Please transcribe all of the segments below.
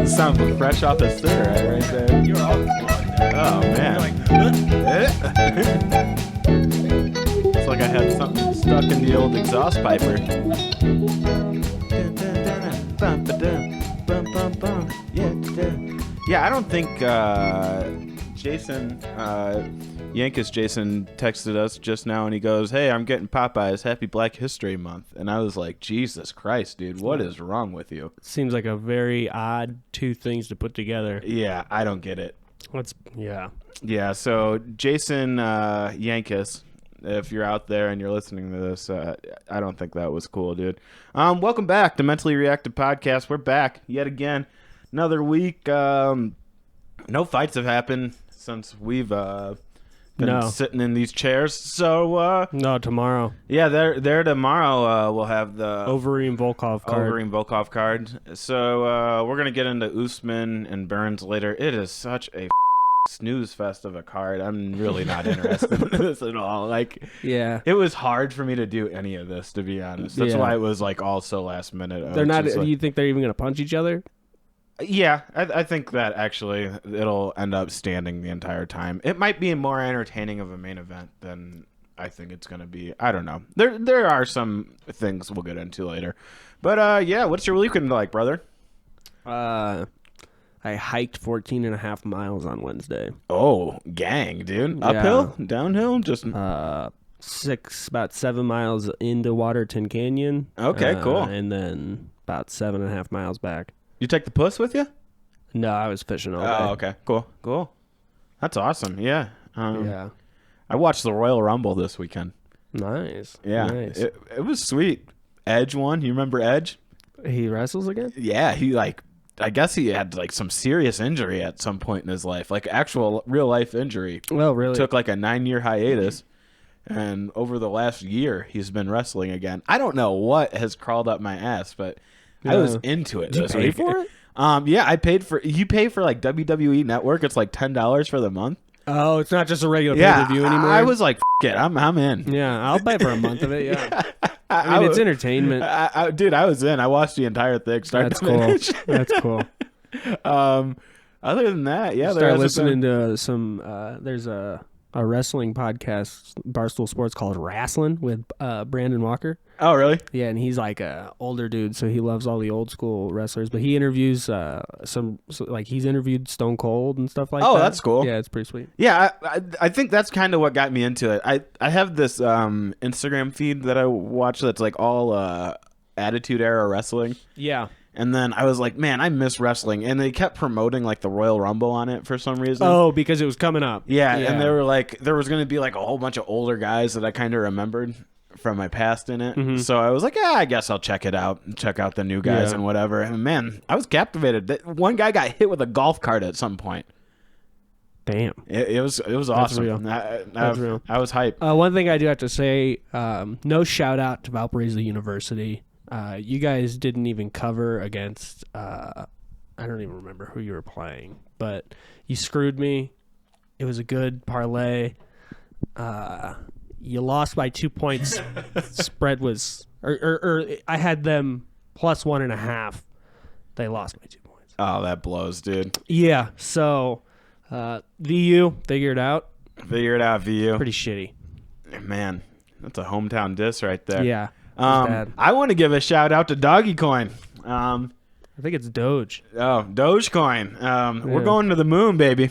Sounds fresh off the stir right there. You're all Oh man. It's like I had something stuck in the old exhaust piper. Yeah, I don't think Jason Jason texted us just now and he goes, "Hey, I'm getting Popeyes. Happy Black History Month." And I was like, Jesus Christ, dude, what is wrong with you? Seems like a very odd two things to put together. Yeah, I don't get it. Yeah. So Jason Yankis, if you're out there and you're listening to this, I don't think that was cool, dude. Welcome back to Mentally Reactive Podcast. We're back yet again. Another week. No fights have happened since we've been sitting in these chairs. So no, tomorrow. Yeah, there tomorrow. We'll have the Overeem Volkov card. So we're gonna get into Usman and Burns later. It is such a snooze fest of a card. I'm really not interested in this at all. Like, yeah, it was hard for me to do any of this, to be honest. That's why it was like all so last minute. They're not. Do you think they're even gonna punch each other? Yeah, I think that actually it'll end up standing the entire time. It might be more entertaining of a main event than I think it's going to be. I don't know. There are some things we'll get into later. But, yeah, what's your weekend like, brother? I hiked 14 and a half miles on Wednesday. Oh, gang, dude. Uphill? Downhill? Just about 7 miles into Waterton Canyon. Okay, cool. And then about 7.5 miles back. You take the puss with you? No, I was fishing all day. Oh, okay. Cool. That's awesome. Yeah. Yeah. I watched the Royal Rumble this weekend. Nice. Yeah. Nice. It was sweet. Edge won. You remember Edge? He wrestles again? Yeah. I guess he had like some serious injury at some point in his life, like actual real life injury. Well, really? Took like a 9-year hiatus. And over the last year, he's been wrestling again. I don't know what has crawled up my ass, but I was into it. Did you pay for it? Yeah, I paid for. You pay for like WWE Network. It's like $10 for the month. Oh, it's not just a regular pay-per-view anymore. I was like, F it, I'm in. Yeah, I'll pay for a month of it. Yeah, I mean it's entertainment. Dude, I was in. I watched the entire thing. That's cool. That's cool. Other than that, yeah, start listening to some. There's a wrestling podcast, Barstool Sports, called Wrestling with Brandon Walker. Oh, really? Yeah, and he's like a older dude, so he loves all the old school wrestlers. But he interviews he's interviewed Stone Cold and stuff like that. Oh, that's cool. Yeah, it's pretty sweet. Yeah, I think that's kind of what got me into it. I have this Instagram feed that I watch that's like all Attitude Era wrestling. Yeah. And then I was like, man, I miss wrestling. And they kept promoting like the Royal Rumble on it for some reason. Oh, because it was coming up. Yeah. And they were like, there was going to be like a whole bunch of older guys that I kind of remembered from my past in it. Mm-hmm. So I was like, I guess I'll check it out and check out the new guys and whatever. And man, I was captivated. One guy got hit with a golf cart at some point. Damn. It was awesome. That's real. That's real. I was hyped. One thing I do have to say, no shout out to Valparaiso University. You guys didn't even cover against, I don't even remember who you were playing, but you screwed me. It was a good parlay. You lost by 2 points. Spread was, or I had them plus 1.5. They lost by 2 points. Oh, that blows, dude. Yeah. So, VU, figure it out. Figure it out, VU. Pretty shitty. Man, that's a hometown diss right there. Yeah. I want to give a shout out to Doggy Coin. I think it's Doge. Oh, Dogecoin. We're going to the moon, baby.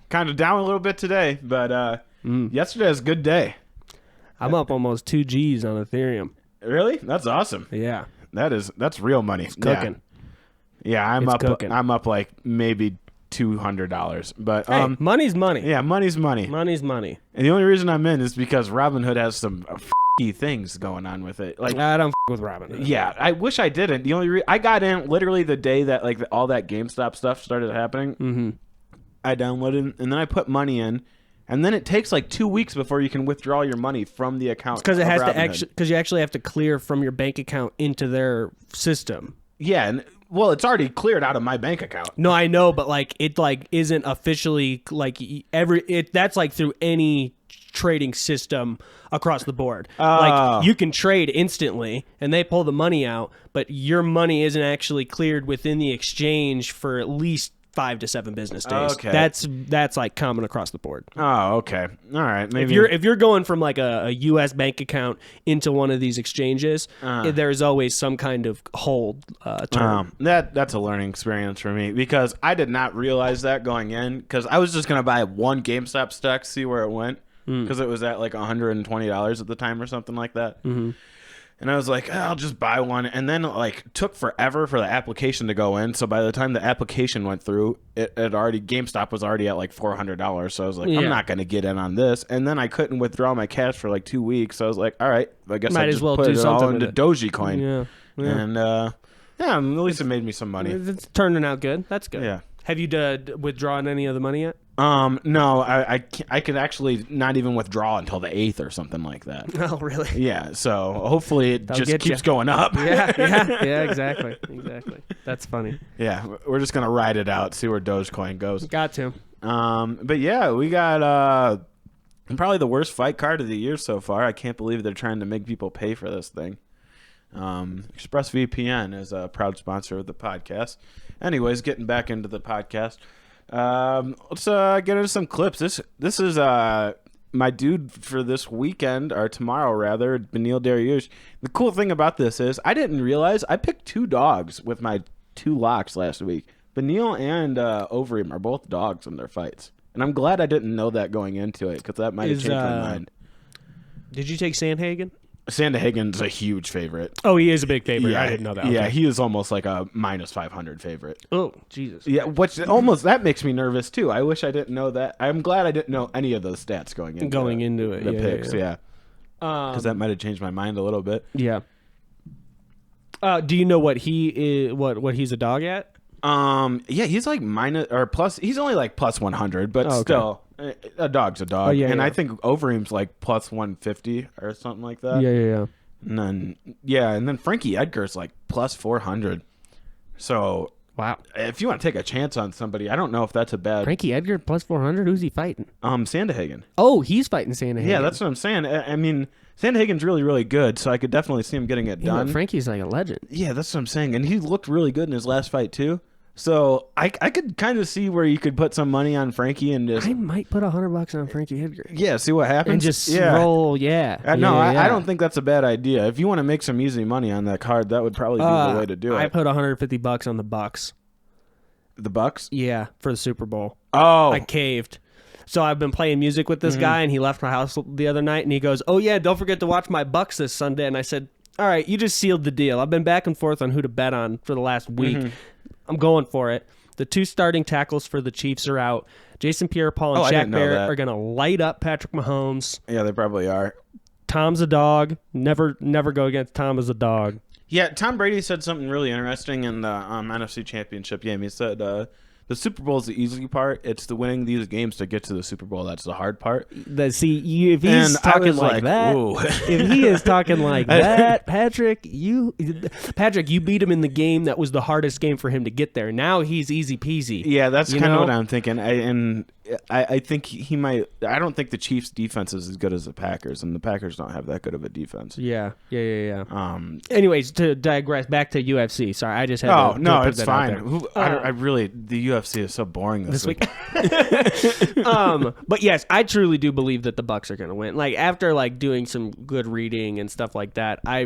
Kind of down a little bit today, but yesterday was a good day. I'm up almost 2 G's on Ethereum. Really? That's awesome. Yeah. That's real money. It's cooking. Yeah, I'm up like maybe $200. But hey, money's money. Yeah, money's money. Money's money. And the only reason I'm in is because Robinhood has some things going on with it. Like, I don't with Robinhood. yeah, I wish I didn't. The only I got in literally the day that like all that GameStop stuff started happening. Mm-hmm. I downloaded and then I put money in, and then it takes like 2 weeks before you can withdraw your money from the account. Because it has to actually, because you actually have to clear from your bank account into their system. Yeah, and well, it's already cleared out of my bank account. No, I know, but like it like isn't officially like that's like through any trading system across the board. Like you can trade instantly and they pull the money out, but your money isn't actually cleared within the exchange for at least 5 to 7 business days. Okay. That's like common across the board. Oh, okay. All right. Maybe If you're going from like a US bank account into one of these exchanges, there's always some kind of hold term. That's a learning experience for me because I did not realize that going in because I was just gonna buy one GameStop stock, see where it went because it was at like $120 at the time or something like that. Mm-hmm. And I was like, I'll just buy one. And then like took forever for the application to go in. So by the time the application went through, GameStop was already at like $400. So I was like, I'm not going to get in on this. And then I couldn't withdraw my cash for like 2 weeks. So I was like, all right, I guess I just put it all into Dogecoin. Yeah. And at least it made me some money. It's turning out good. That's good. Yeah. Have you withdrawn any of the money yet? No, I could actually not even withdraw until the 8th or something like that. Oh, really? Yeah, so hopefully it just keeps going up. Yeah, exactly. That's funny. Yeah, we're just gonna ride it out, see where Dogecoin goes. Got to. But yeah, we got probably the worst fight card of the year so far. I can't believe they're trying to make people pay for this thing. ExpressVPN is a proud sponsor of the podcast. Anyways, getting back into the podcast. Let's get into some clips. This is my dude for this weekend, or tomorrow rather, Beneil Dariush. The cool thing about this is I didn't realize I picked 2 dogs with my 2 locks last week. Beneil and Overeem are both dogs in their fights. And I'm glad I didn't know that going into it, because that might have changed my mind. Did you take Sandhagen? Sandhagen's a huge favorite. Oh, he is a big favorite. Yeah, I didn't know that. Yeah, Okay. he is almost like a minus 500 favorite. Oh, Jesus. Yeah, which almost that makes me nervous too. I wish I didn't know that. I'm glad I didn't know any of those stats going into it. The Yeah, picks, yeah. Because that might have changed my mind a little bit. Yeah. Do you know what he is? What he's a dog at? Yeah, he's like minus or plus. He's only like plus 100, but still, a dog's a dog. I think Overeem's like plus 150 or something like that. Yeah. And then Frankie Edgar's like plus 400. So wow, if you want to take a chance on somebody, I don't know if that's a bad. Frankie Edgar plus 400. Who's he fighting? Sandhagen. Oh, he's fighting Sandhagen. Yeah, that's what I'm saying. I mean, Sandhagen's really, really good, so I could definitely see him getting it done. Frankie's like a legend. Yeah, that's what I'm saying, and he looked really good in his last fight too. So I could kind of see where you could put some money on Frankie and just. I might put $100 on Frankie Edgar. Yeah, see what happens. And just roll. Yeah. I don't think that's a bad idea. If you want to make some easy money on that card, that would probably be the way to do it. I put $150 on the Bucks. The Bucks? Yeah, for the Super Bowl. Oh, I caved. So I've been playing music with this guy, and he left my house the other night, and he goes, "Oh yeah, don't forget to watch my Bucks this Sunday." And I said, "All right, you just sealed the deal. I've been back and forth on who to bet on for the last week. I'm going for it." The 2 starting tackles for the Chiefs are out. Jason Pierre-Paul and Shaq Barrett are going to light up Patrick Mahomes. Yeah, they probably are. Tom's a dog. Never go against Tom as a dog. Yeah, Tom Brady said something really interesting in the NFC Championship game. He said the Super Bowl is the easy part. It's the winning these games to get to the Super Bowl. That's the hard part. If he's talking like that, if he is talking like that, Patrick, you beat him in the game that was the hardest game for him to get there. Now he's easy peasy. Yeah, that's kind of what I'm thinking. I think he might. I don't think the Chiefs' defense is as good as the Packers, and the Packers don't have that good of a defense. Yeah. Anyways, to digress back to UFC. Sorry, I just had. Oh to no, put it's that out fine. I really the UFC is so boring this week. But yes, I truly do believe that the Bucks are going to win. Like after doing some good reading and stuff like that, I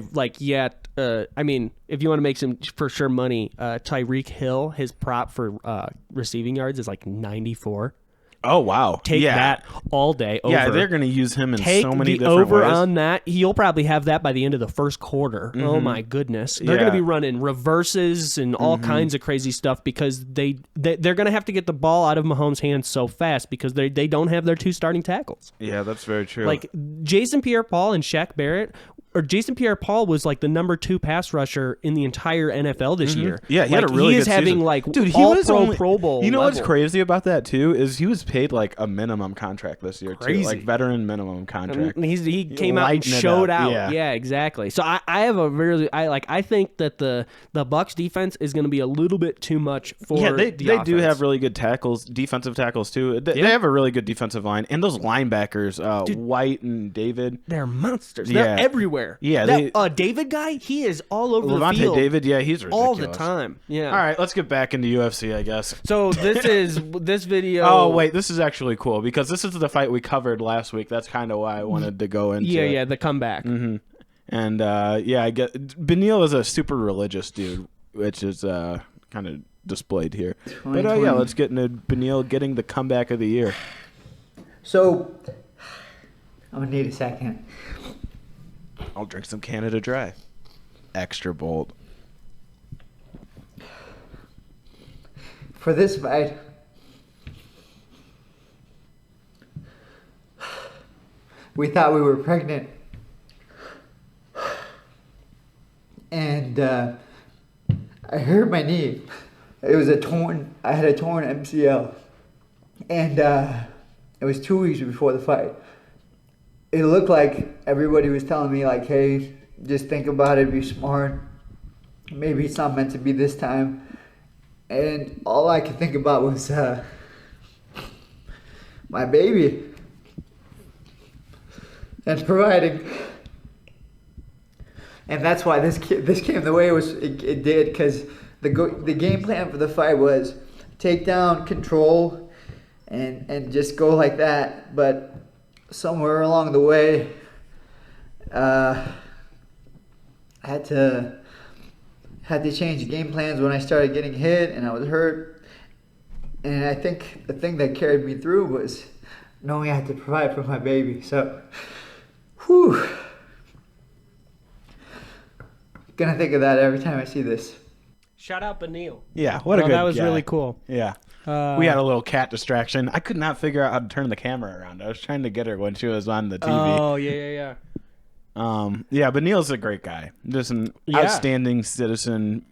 mean, if you want to make some for sure money, Tyreek Hill, his prop for receiving yards is like 94. Oh wow. Take that all day over. Yeah, they're going to use him in Take so many the different over ways. on that. He'll probably have that by the end of the first quarter. Oh my goodness. They're going to be running reverses and all kinds of crazy stuff because they're going to have to get the ball out of Mahomes' hands so fast because they don't have their 2 starting tackles. Yeah, that's very true. Like Jason Pierre-Paul and Shaq Barrett, or Jason Pierre-Paul was like the number 2 pass rusher in the entire NFL this year. Yeah, he had a really good season. Having like Dude, he all was pro only, Pro Bowl. You know level. what's crazy about that too is he was paid like a minimum contract this year too, like veteran minimum contract. He came out and showed out. Yeah, exactly. So I have a really I think that the Bucs defense is going to be a little bit too much for they offense. do have really good tackles, defensive tackles too. They have a really good defensive line, and those linebackers, White and David, they're monsters. They're everywhere. Yeah, that David guy, he is all over the field. David, yeah, he's ridiculous all the time. Yeah. All right, let's get back into UFC, I guess. So this video. Oh wait, this is actually cool because this is the fight we covered last week. That's kind of why I wanted to go into. Yeah, the comeback. And I get Beneil is a super religious dude, which is kind of displayed here. But let's get into Beneil getting the comeback of the year. So I'm gonna need a second. I'll drink some Canada Dry. Extra bold. For this fight, we thought we were pregnant. And I hurt my knee. It was I had a torn MCL. And it was 2 weeks before the fight. It looked like everybody was telling me like, hey, just think about it, be smart. Maybe it's not meant to be this time. And all I could think about was my baby and providing. And that's why this came the way it did, because the game plan for the fight was take down, control, and just go like that. But somewhere along the way, I had to change game plans when I started getting hit and I was hurt. And I think the thing that carried me through was knowing I had to provide for my baby. So, whew. Gonna think of that every time I see this. Shout out Beneil. Yeah, what a good that was guy. really cool. Yeah. We had a little cat distraction. I could not figure out how to turn the camera around. I was trying to get her when she was on the TV. Oh, yeah. Beneil's a great guy. Just an outstanding citizen.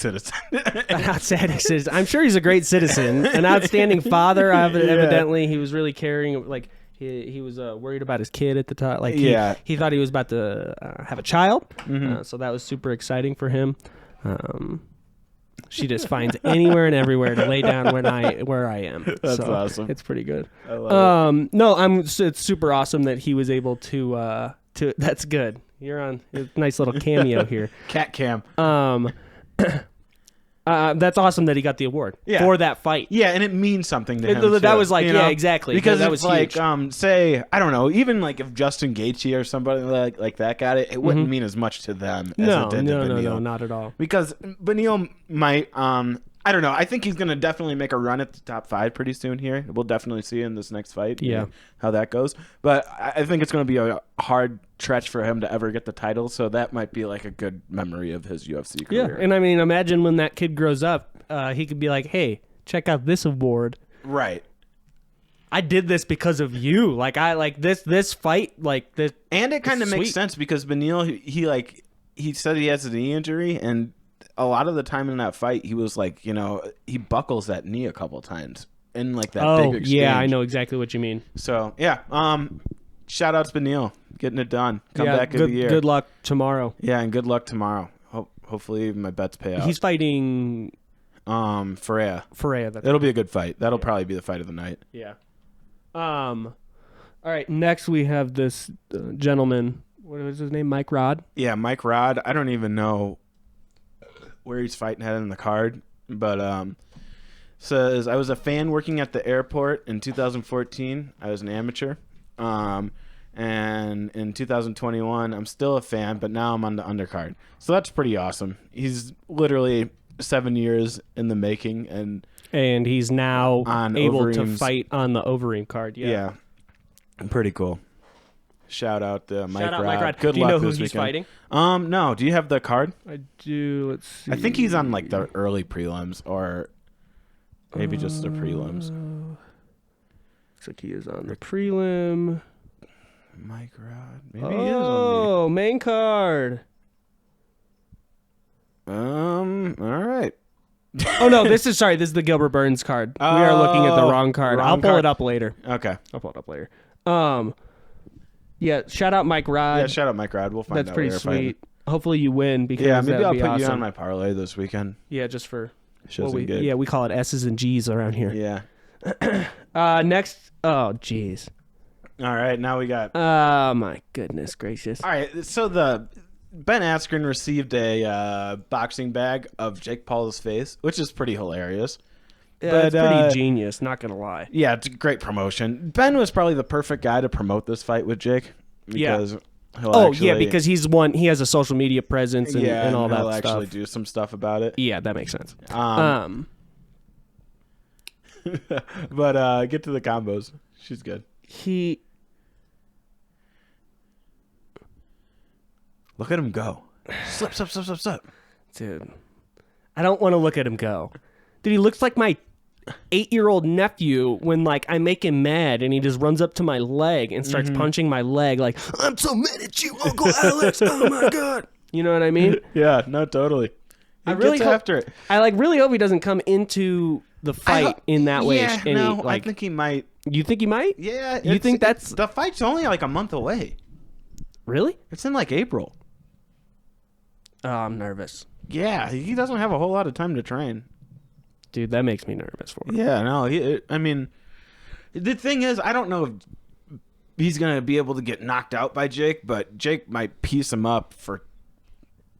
Outstanding citizen. I'm sure he's a great citizen. An outstanding father. Evidently, he was really caring. Like he was worried about his kid at the time. Like he thought he was about to have a child. So that was super exciting for him. She just finds anywhere and everywhere to lay down where I am. That's awesome. It's pretty good. I love it. No, it's super awesome that he was able to. That's good. You're on a nice little cameo here. Cat cam. That's awesome that he got the award for that fight. Yeah, and it means something to him. That too, was like, you know? Exactly. Because that was was like, huge. say, I don't know, even like if Justin Gaethje or somebody like that got it, it wouldn't mean as much to them as it did to Beneil. No, not at all. Because Beneil might, I don't know. I think he's going to definitely make a run at the top 5 pretty soon here. We'll definitely see in this next fight how that goes. But I think it's going to be a hard stretch for him to ever get the title, so that might be like a good memory of his UFC career. Yeah, and I mean, imagine when that kid grows up, he could be like, hey, check out this award. Right. I did this because of you. Like, I like this fight, like this. And it kind of makes sense because Beneil, he said he has a knee injury, and a lot of the time in that fight, he was like, he buckles that knee a couple times in like that big exchange. Yeah, I know exactly what you mean. So, shout out to Beneil getting it done. Comeback of the year. Good luck tomorrow. Yeah, and good luck tomorrow. Hopefully my bets pay out. He's fighting Ferreira. It'll be a good fight. That'll probably be the fight of the night. Yeah. All right, next we have this gentleman. What was his name? Mike Rod? Yeah, Mike Rod. I don't even know where he's fighting at in the card, but says I was a fan working at the airport in 2014. I was an amateur. And in 2021, I'm still a fan, but now I'm on the undercard. So that's pretty awesome. He's literally 7 years in the making, and he's now on able to Overeem's- fight on the Overeem card. yeah, pretty cool. Shout out to Mike Shout out Rod. Mike Rod. Good Do you luck know who this he's weekend. fighting? No. Do you have the card? I do. Let's see. I think he's on like the early prelims, or maybe just the prelims. Looks like he is on the prelim. Mike Rod. Maybe he is on Oh, main card. the. All right. Oh no, this is the Gilbert Burns card. We are looking at the wrong card. Wrong I'll pull card. it up later. Okay. Yeah, shout out Mike Rod. Yeah, shout out Mike Rod. We'll find That's out. pretty later if I have sweet. Hopefully you win because it. Yeah, maybe that'd I'll be put you awesome. on my parlay this weekend. Yeah, just for Shows we, good. yeah, we call it S's and G's around here. Yeah. Next, oh jeez. All right. Now we got. Oh my goodness gracious. All right. So the Ben Askren received a boxing bag of Jake Paul's face, which is pretty hilarious. Yeah, But, it's pretty genius, not gonna lie. Yeah, it's a great promotion. Ben was probably the perfect guy to promote this fight with Jake. Because he'll actually, because he has a social media presence and all that he'll stuff. actually do some stuff about it. Yeah, that makes sense. But get to the combos. She's good. Look at him go. Slip. Dude, I don't want to look at him go. Dude, he looks like my 8-year-old nephew when like I make him mad and he just runs up to my leg and starts punching my leg like, I'm so mad at you, Uncle Alex. Oh my god. You know what I mean? Yeah, no, totally. I really gets hope, after it. I like really hope he doesn't come into the fight in that way. Yeah, and no, he, like, I think he might. you think he might? Yeah. You think that's the fight's only like a month away? really? It's in like April. Oh, I'm nervous. Yeah, he doesn't have a whole lot of time to train. Dude, that makes me nervous for him. Yeah, no. I mean, the thing is, I don't know if he's gonna be able to get knocked out by Jake, but Jake might piece him up for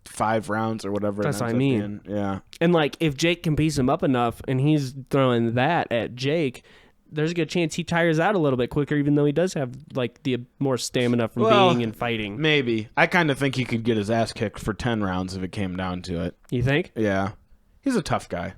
5 rounds or whatever. That's it what I ends up mean. being. Yeah. And like, if Jake can piece him up enough and he's throwing that at Jake, there's a good chance he tires out a little bit quicker, even though he does have like the more stamina from being and fighting. Maybe. I kind of think he could get his ass kicked for 10 rounds if it came down to it. You think? Yeah. He's a tough guy.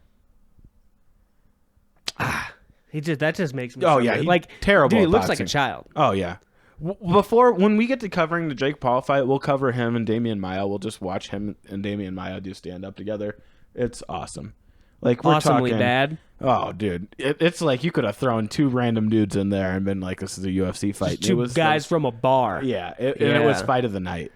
That just makes me. Oh, so yeah, mad. he- like terrible Dude, he at looks like a boxing. child. Oh, yeah. When we get to covering the Jake Paul fight, we'll cover him and Damian Maia. We'll just watch him and Damian Maia do stand up together. It's awesome. Like, we're Awesomely talking, bad. Oh, dude. It's like you could have thrown 2 random dudes in there and been like, this is a UFC fight. Just two guys from a bar. Yeah. And it was fight of the night.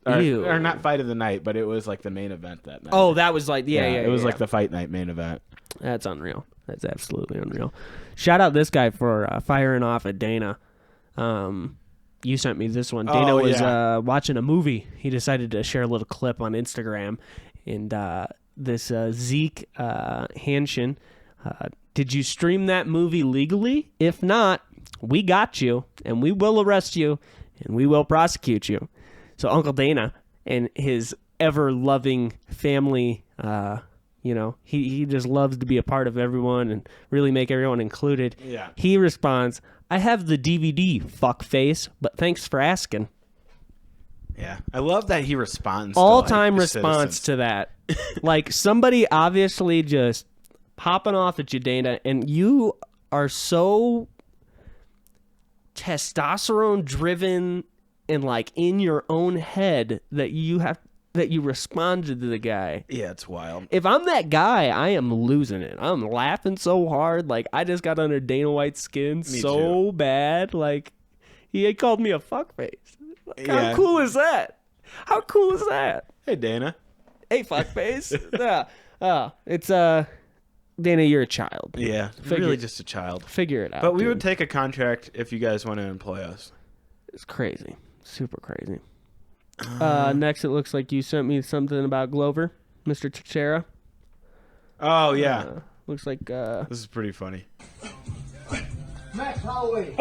Ew. Or not fight of the night, but it was like the main event that night. Oh, that was like It was like the fight night main event. That's unreal. That's absolutely unreal. Shout out this guy for firing off at Dana. You sent me this one. Dana was watching a movie. He decided to share a little clip on Instagram, and this Zeke Hanshin. Did you stream that movie legally? If not, we got you, and we will arrest you, and we will prosecute you. So Uncle Dana and his ever-loving family, he just loves to be a part of everyone and really make everyone included. Yeah. He responds, I have the DVD, fuckface, but thanks for asking. Yeah. I love that he responds. All-time to, like, response citizens. to that. Like, somebody obviously just popping off at you, Dana, and you are so testosterone-driven and, like, in your own head that you responded to the guy. Yeah, it's wild. If I'm that guy, I am losing it. I'm laughing so hard. Like, I just got under Dana White's skin so bad. Like, he had called me a fuckface. Like, how cool is that? How cool is that? Hey, Dana. Hey, fuckface. It's, Dana, you're a child. Yeah, really just a child. Figure it out. But we dude. would take a contract if you guys want to employ us. It's crazy. Super crazy. Next, it looks like you sent me something about Glover, Mr. Teixeira. Oh, yeah. Looks like... This is pretty funny. Max Holloway.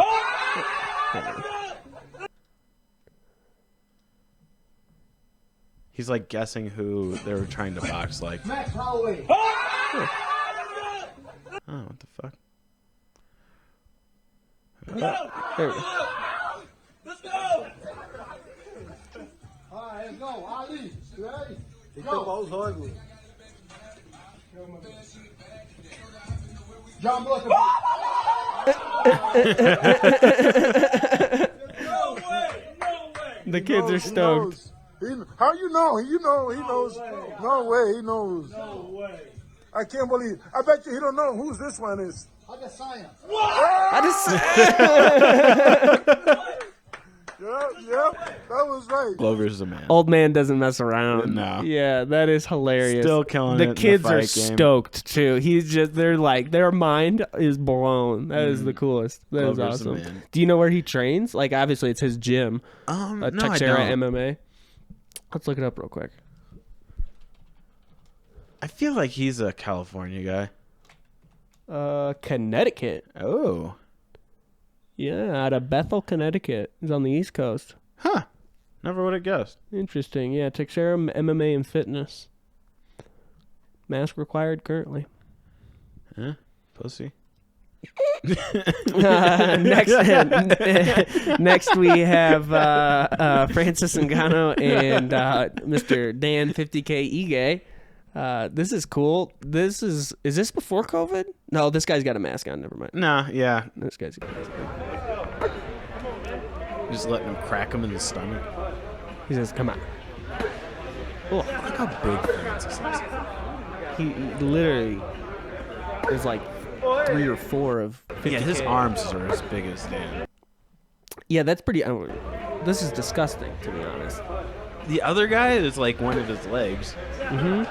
He's like guessing who they were trying to box like. Max Holloway. Oh, what the fuck? There we go. Let's go. All right, let's go. Ali, you ready? Go. Both ugly. John Blood. No way! The kids are stoked. How you know? He knows. No way, he knows. No way. I can't believe. I bet you he don't know whose this one is. I got science. Yep, that was right. Glover's the man. Old man doesn't mess around. No. Yeah, that is hilarious. Still killing it The in the kids are fight game. stoked too. They're like, their mind is blown. That is the coolest. That is Glover's the awesome. man. Do you know where he trains? Like, obviously it's his gym. No, I Texera don't. MMA. Let's look it up real quick. I feel like he's a California guy. Connecticut. Oh. Yeah, out of Bethel, Connecticut. He's on the East Coast. Huh. Never would have guessed. Interesting. Yeah, Texera MMA and fitness. Mask required currently. Huh? Pussy. Next we have Francis Ngannou and Mr. Dan 50K Ige. This is cool. Is this before COVID? No, this guy's got a mask on. Never mind. Nah, yeah. This guy's got a mask on. Just letting him crack him in the stomach. He says, "Come on." Look how big Francis is. He literally is like 3 or 4 of 50K. Yeah, his arms are as big as Dan. Yeah, that's pretty. This is disgusting, to be honest. The other guy is like one of his legs. Mm-hmm.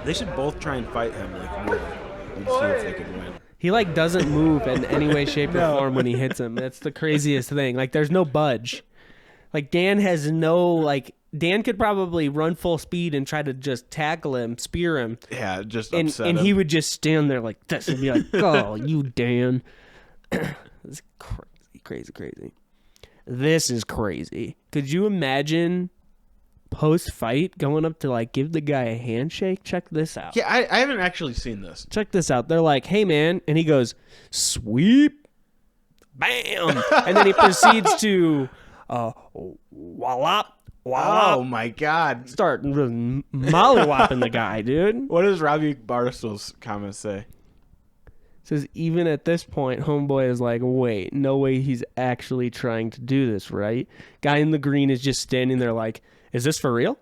They should both try and fight him like real and see if they could win. He like doesn't move in any way, shape, or form when he hits him. That's the craziest thing. Like there's no budge. Like Dan has no like. Dan could probably run full speed and try to just tackle him, spear him. Yeah, just And upset him. he would just stand there like this and be like, "Oh, you Dan." It's crazy. This is crazy. Could you imagine post-fight going up to like give the guy a handshake? Check this out. Yeah, I haven't actually seen this. Check this out. They're like, "Hey, man," and he goes, "Sweep, bam," and then he proceeds to, wallop. Oh my God! Start mollywopping the guy, dude. What does Robbie Barstool's comment say? Says even at this point, homeboy is like, "Wait, no way, he's actually trying to do this, right?" Guy in the green is just standing there like, "Is this for real?"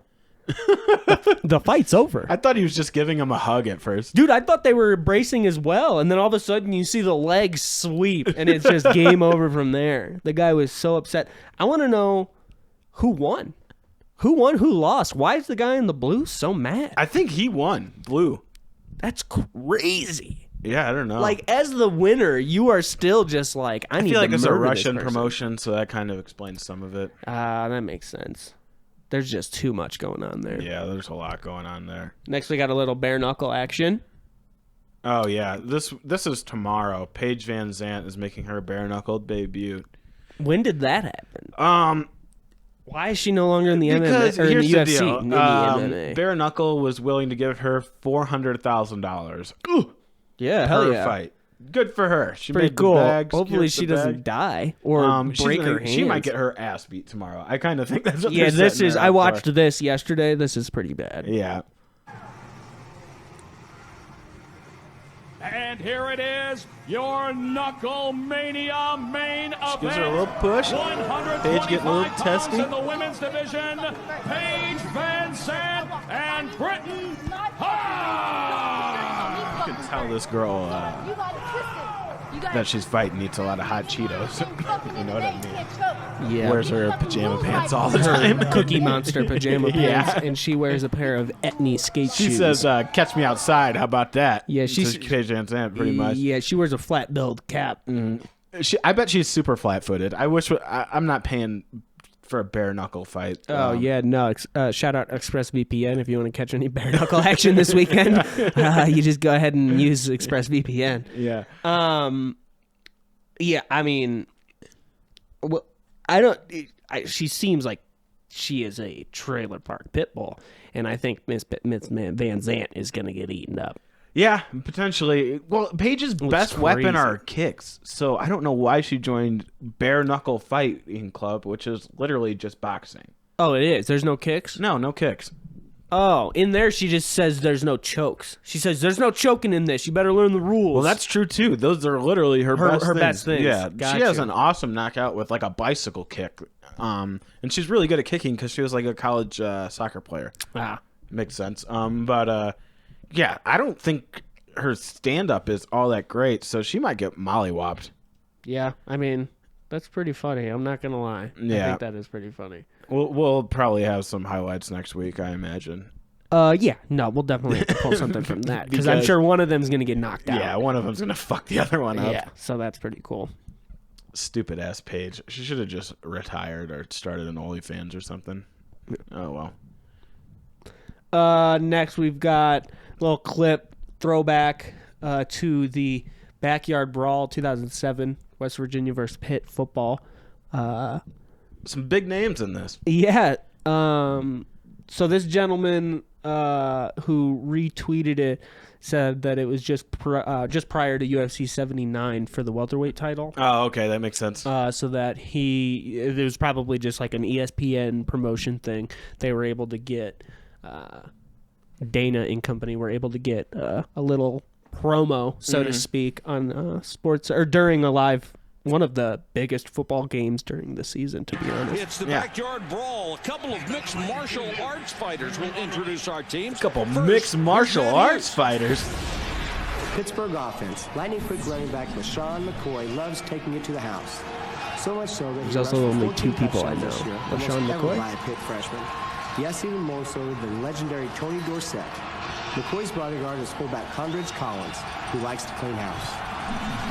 The fight's over. I thought he was just giving him a hug at first. Dude, I thought they were embracing as well, and then all of a sudden you see the legs sweep, and it's just game over from there. The guy was so upset. I want to know who won. Who won? Who lost? Why is the guy in the blue so mad? I think he won. Blue. That's crazy. Yeah, I don't know. Like, as the winner, you are still just like, I need feel like to it's a murder this Russian person. promotion, so that kind of explains some of it. That makes sense. There's just too much going on there. Yeah, there's a lot going on there. Next, we got a little bare knuckle action. Oh yeah, this is tomorrow. Paige Van Zant is making her bare knuckled debut. When did that happen? Why is she no longer in the Because MMA or in here's the the UFC? deal. In the MMA. Bare Knuckle was willing to give her $400,000. Yeah, hell per yeah. fight. Good for her. She Pretty made cool. the bag. Hopefully secured she the doesn't bag. die or break her hands. She might get her ass beat tomorrow. I kind of think that's what Yeah, they're this setting is. her I up watched for. this yesterday. This is pretty bad. Yeah. And here it is, your Knuckle Mania main event. Gives her a little push. Paige getting a little 125 testy. pounds in the women's division. Paige Van Zandt and Britain Hart. You can tell this girl that she's fighting eats a lot of hot Cheetos. You know what I mean? Yeah. Wears her pajama pants all the time. Cookie Monster pajama pants, Yeah. and she wears a pair of Etnies skate She shoes. says, "Catch me outside." How about that? Yeah, Says she's- Paige Van Zandt, pretty much. Yeah, she wears a flat billed cap. I bet she's super flat-footed. I wish I'm not paying for a bare knuckle fight. Oh yeah, no. Shout out ExpressVPN if you want to catch any bare knuckle action this weekend. You just go ahead and use ExpressVPN. Yeah. Yeah, I mean, well, I don't. She seems like she is a trailer park pit bull, and I think Miss Van Zandt is going to get eaten up. Yeah, potentially. Well, Paige's best weapon are kicks, so I don't know why she joined bare knuckle fighting club, which is literally just boxing. Oh, it is. There's no kicks. No kicks. Oh, in there she just says there's no chokes. She says there's no choking in this. You better learn the rules. Well, that's true too. Those are literally her best things. Yeah, Gotcha. she has an awesome knockout with like a bicycle kick. And she's really good at kicking because she was like a college soccer player. Ah. Makes sense. Yeah, I don't think her stand-up is all that great, so she might get mollywopped. Yeah, I mean, that's pretty funny. I'm not going to lie. Yeah. I think that is pretty funny. We'll probably have some highlights next week, I imagine. Yeah, no, we'll definitely have to pull something from that because I'm sure one of them's going to get knocked out. Yeah, one of them's going to fuck the other one up. Yeah, so that's pretty cool. Stupid-ass Paige. She should have just retired or started an OnlyFans or something. Oh, well. Next, we've got a little clip throwback to the Backyard Brawl 2007, West Virginia versus Pitt football. Some big names in this. Yeah. So this gentleman who retweeted it said that it was just prior to UFC 79 for the welterweight title. Oh, okay, that makes sense. So that it was probably just like an ESPN promotion thing. They were able to get Dana and company were able to get a little promo, so to speak, on sports or during one of the biggest football games during the season, to be honest. It's the Backyard Brawl. A couple of mixed martial arts fighters will introduce our teams. A couple mixed martial arts fighters. Pittsburgh offense. Lightning quick running back LaShawn McCoy loves taking it to the house. So much so that There's also only two people I know. LaShawn McCoy? by a Pitt freshman. Yes, even more so than legendary Tony Dorsett. McCoy's bodyguard is fullback Condredge Collins, who likes to clean house.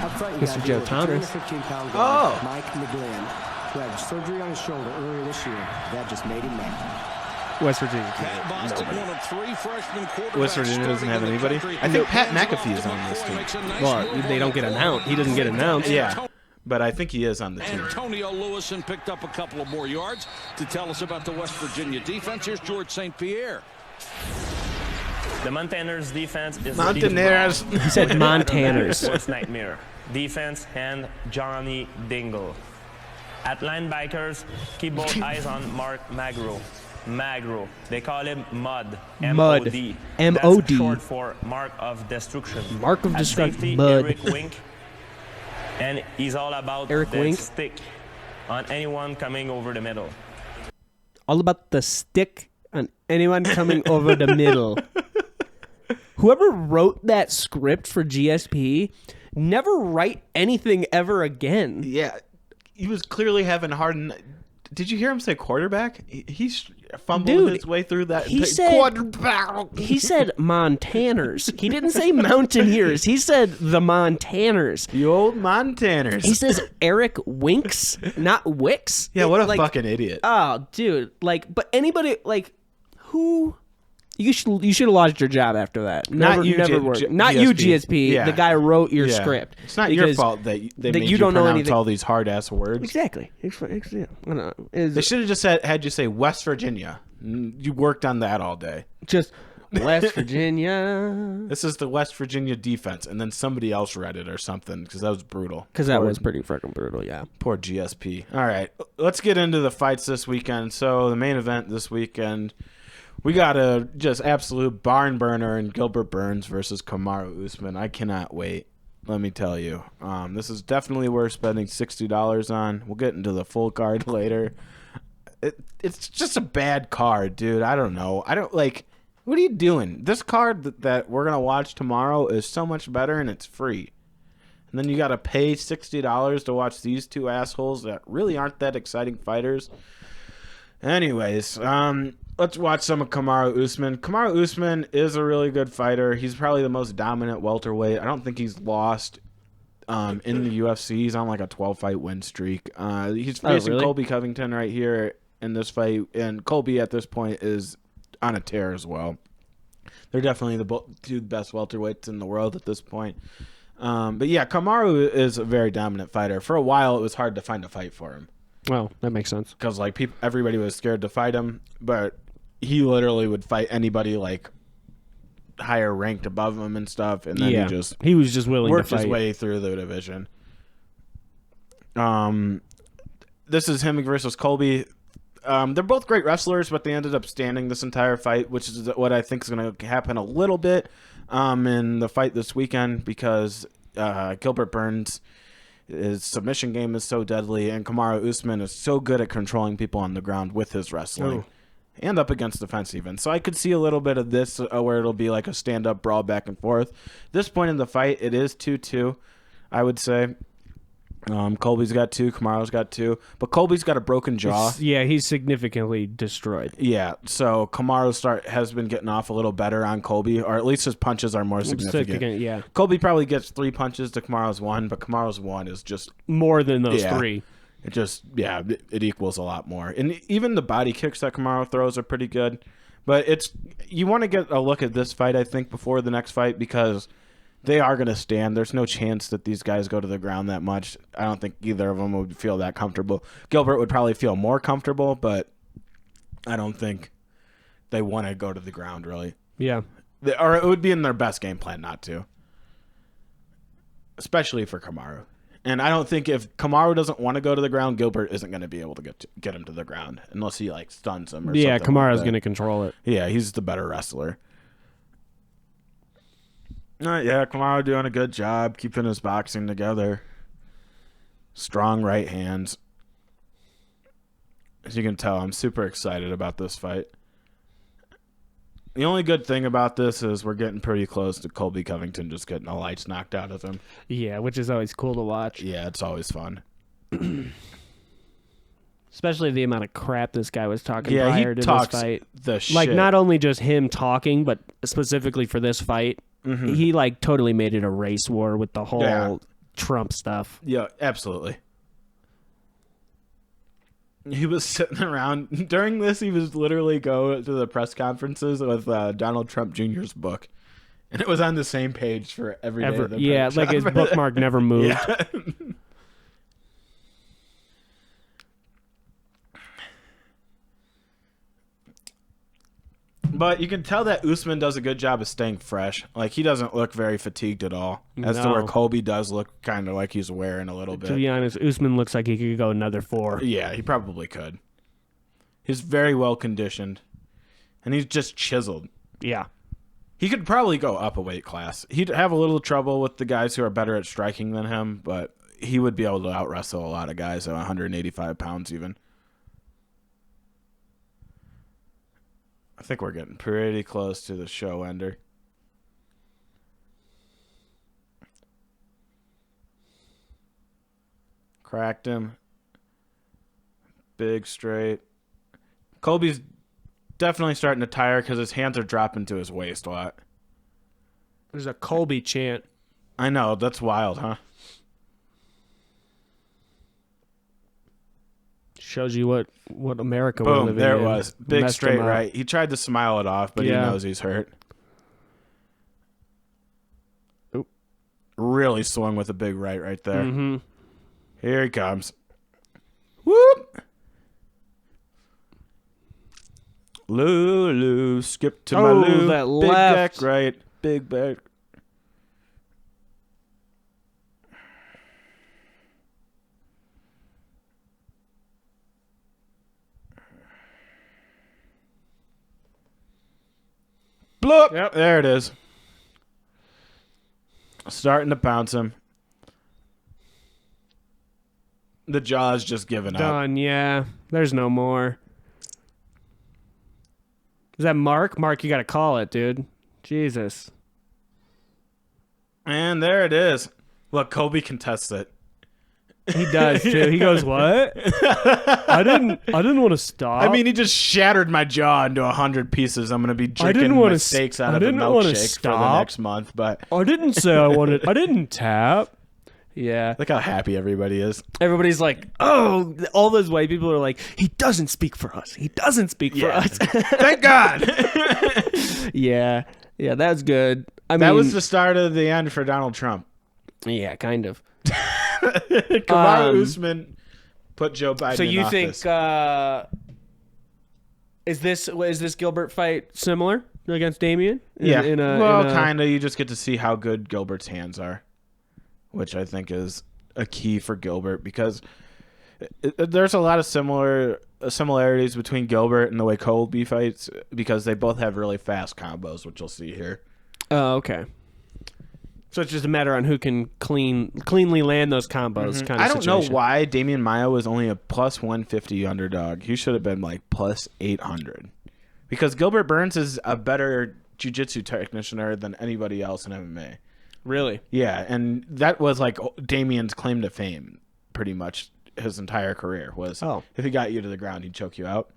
Up front, you Mr. got Joe Thomas. 15-pound guard Mike McGlynn, who had surgery on his shoulder earlier this year. That just made him mad. West Virginia. Pat Bostic, one of three freshman quarterbacks. West Virginia doesn't have anybody. I think Pat McAfee is on this team. Well, they don't get announced. He doesn't get announced. Yeah, but I think he is on the team. Antonio Lewison picked up a couple of more yards to tell us about the West Virginia defense. Here's George St. Pierre. The Montaners defense is Montaners. He said Montaners. Worst nightmare. Defense and Johnny Dingle. At linebackers, keep both eyes on Mark Magro. Magro. They call him Mud. Mud. M-O-D. M-O-D. That's short for Mark of Destruction. Mark of At Destruction. safety, Mud. Eric Wink. And he's all about Eric the Wink? stick on anyone coming over the middle. All about the stick on anyone coming over the middle. Whoever wrote that script for GSP, never write anything ever again. Yeah, he was clearly having hard. Did you hear him say quarterback? He's fumbling his way through that. He said quarterback. He said Montaners. He didn't say Mountaineers. He said the Montaners. The old Montaners. He says Eric Winks, not Wicks. Yeah, what a fucking idiot. Oh, dude. But anybody, who... You should have lost your job after that. Not you, worked. Not you, GSP. Yeah. The guy who wrote your script. It's not your fault that they made you don't know pronounce anything. all these hard-ass words. Exactly. They should have just had you say West Virginia. You worked on that all day. Just West Virginia. This is the West Virginia defense, and then somebody else read it or something because that was brutal. Because that was pretty freaking brutal, yeah. Poor GSP. All right, let's get into the fights this weekend. So the main event this weekend, we got a just absolute barn burner in Gilbert Burns versus Kamaru Usman. I cannot wait. Let me tell you. This is definitely worth spending $60 on. We'll get into the full card later. It's just a bad card, dude. I don't know. What are you doing? This card that we're going to watch tomorrow is so much better, and it's free. And then you got to pay $60 to watch these two assholes that really aren't that exciting fighters. Anyways, let's watch some of Kamaru Usman. Kamaru Usman is a really good fighter. He's probably the most dominant welterweight. I don't think he's lost in the UFC. He's on like a 12-fight win streak. He's facing Colby Covington right here in this fight, and Colby at this point is on a tear as well. They're definitely the two best welterweights in the world at this point. But yeah, Kamaru is a very dominant fighter. For a while, it was hard to find a fight for him. Well, that makes sense. Because everybody was scared to fight him, but he literally would fight anybody higher ranked above him and stuff, and then he was just willing worked to fight his way through the division. This is him versus Colby. They're both great wrestlers, but they ended up standing this entire fight, which is what I think is going to happen a little bit in the fight this weekend because Gilbert Burns, his submission game is so deadly, and Kamaru Usman is so good at controlling people on the ground with his wrestling. And up against the fence even. So I could see a little bit of this where it'll be like a stand-up brawl back and forth. This point in the fight, it is 2-2, I would say. Colby's got 2, Kamaru's got 2, but Colby's got a broken jaw. He's significantly destroyed. Yeah, so Kamaru has been getting off a little better on Colby, or at least his punches are more significant. Yeah. Colby probably gets 3 punches to Kamaru's 1, but Kamaru's 1 is just more than those 3. It just, it equals a lot more. And even the body kicks that Kamaru throws are pretty good. But you want to get a look at this fight, I think, before the next fight because they are going to stand. There's no chance that these guys go to the ground that much. I don't think either of them would feel that comfortable. Gilbert would probably feel more comfortable, but I don't think they want to go to the ground, really. Yeah. Or it would be in their best game plan not to. Especially for Kamaru. And I don't think if Kamaru doesn't want to go to the ground, Gilbert isn't going to be able to get him to the ground unless he like stuns him or something. Yeah, Kamaru's like going to control it. Yeah, he's the better wrestler. Kamaru doing a good job keeping his boxing together. Strong right hands. As you can tell, I'm super excited about this fight. The only good thing about this is we're getting pretty close to Colby Covington just getting the lights knocked out of him. Yeah, which is always cool to watch. Yeah, it's always fun. Especially the amount of crap this guy was talking prior to this fight. The shit. Like, not only just him talking, but specifically for this fight, he, like, totally made it a race war with the whole Trump stuff. Yeah, absolutely. He was sitting around during this. He was literally go to the press conferences with Donald Trump Jr.'s book, and it was on the same page for every day. Of the like his bookmark never moved. Yeah. But you can tell that Usman does a good job of staying fresh. Like, he doesn't look very fatigued at all. As to where Colby does look kind of like he's wearing a little bit. To be honest, Usman looks like he could go another 4. Yeah, he probably could. He's very well conditioned. And he's just chiseled. Yeah. He could probably go up a weight class. He'd have a little trouble with the guys who are better at striking than him, but he would be able to out-wrestle a lot of guys at 185 pounds even. I think we're getting pretty close to the show ender. Cracked him. Big straight. Colby's definitely starting to tire because his hands are dropping to his waist a lot. There's a Colby chant. I know, that's wild, huh? Shows you what America we're Boom, living there in. it was. Big Messed straight him up. right. He tried to smile it off, but he knows he's hurt. Oop. Really swung with a big right there. Mm-hmm. Here he comes. Whoop! Lou, skip to my Lou. That big left. back right. Big back. Bloop! Yep. There it is. Starting to bounce him. The jaw's just giving up. Done, yeah. There's no more. Is that Mark? Mark, you got to call it, dude. Jesus. And there it is. Look, Colby contests it. He does, too. He goes, what? I didn't want to stop. I mean, he just shattered my jaw into 100 pieces. I'm going to be drinking my steaks out of a milkshake for the next month. But I didn't say I wanted. I didn't tap. Yeah. Look how happy everybody is. Everybody's like, oh, all those white people are like, he doesn't speak for us. He doesn't speak for us. Thank God. Yeah. Yeah, that's good. That was the start of the end for Donald Trump. Yeah, kind of. Kamaru Usman put Joe Biden So you in office. think is this Gilbert fight similar against Damian? Yeah. Kind of. You just get to see how good Gilbert's hands are, which I think is a key for Gilbert because There's a lot of similarities between Gilbert and the way Colby fights because they both have really fast combos, which you'll see here. Oh, okay. So it's just a matter on who can cleanly land those combos. Kind of I don't situation. know why Damian Maia was only a plus 150 underdog. He should have been like plus 800 because Gilbert Burns is a better jiu-jitsu technicianer than anybody else in MMA. Really? Yeah, and that was like Damian's claim to fame pretty much his entire career was if he got you to the ground, he'd choke you out.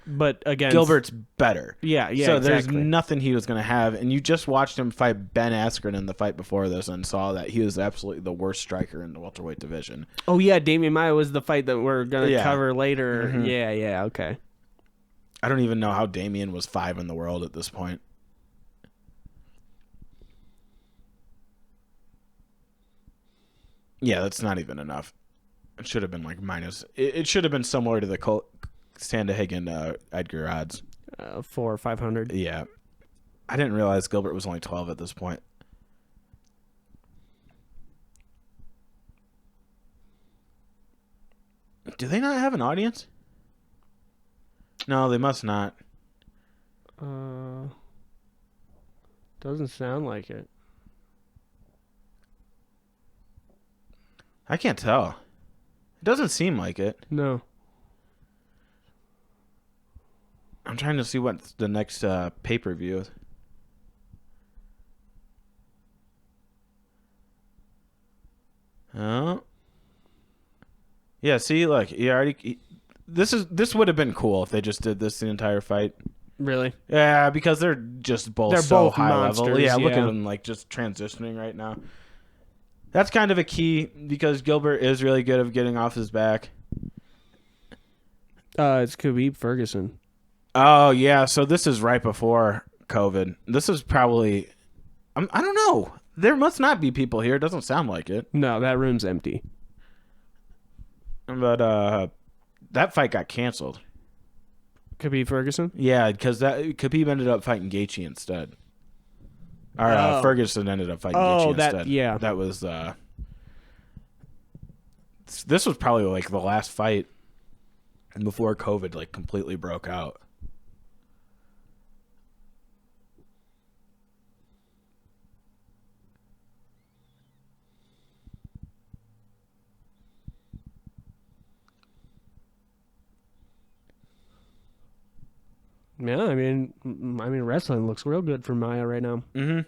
But again, Gilbert's better. Yeah, So exactly. there's nothing he was going to have. And you just watched him fight Ben Askren in the fight before this and saw that he was absolutely the worst striker in the welterweight division. Oh, yeah, Damian Maia was the fight that we're going to Yeah. cover later. Yeah, okay. I don't even know how Damian was 5 in the world at this point. Yeah, that's not even enough. It should have been like minus. It should have been similar to the Sandahagen Edgar odds. 400 or 500. Yeah. I didn't realize Gilbert was only 12 at this point. Do they not have an audience? No, they must not. Doesn't sound like it. I can't tell. It doesn't seem like it. No. I'm trying to see what the next pay-per-view is. Oh. Yeah, see, look, he already. This would have been cool if they just did this the entire fight. Really? Yeah, because they're just both They're so both high level. monsters, Yeah, look yeah. at them like just transitioning right now. That's kind of a key because Gilbert is really good at getting off his back. It's Khabib Ferguson. Oh yeah, so this is right before COVID. This is probably. I don't know. There must not be people here. It doesn't sound like it. No, that room's empty. But that fight got canceled. Khabib Ferguson? Yeah, because Khabib ended up fighting Gaethje instead. Or Ferguson ended up fighting Gaethje instead. Yeah. That was this was probably like the last fight before COVID like completely broke out. Yeah, I mean, wrestling looks real good for Maya right now. Mm-hmm.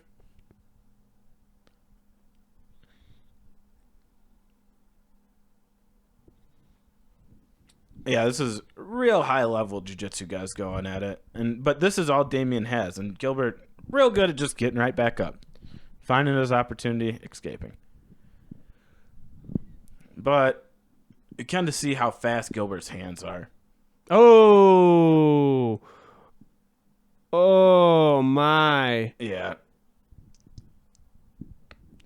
Yeah, this is real high level jiu-jitsu guys going at it. But this is all Damian has, and Gilbert real good at just getting right back up. Finding his opportunity, escaping. But you kind of see how fast Gilbert's hands are. Oh my. Yeah.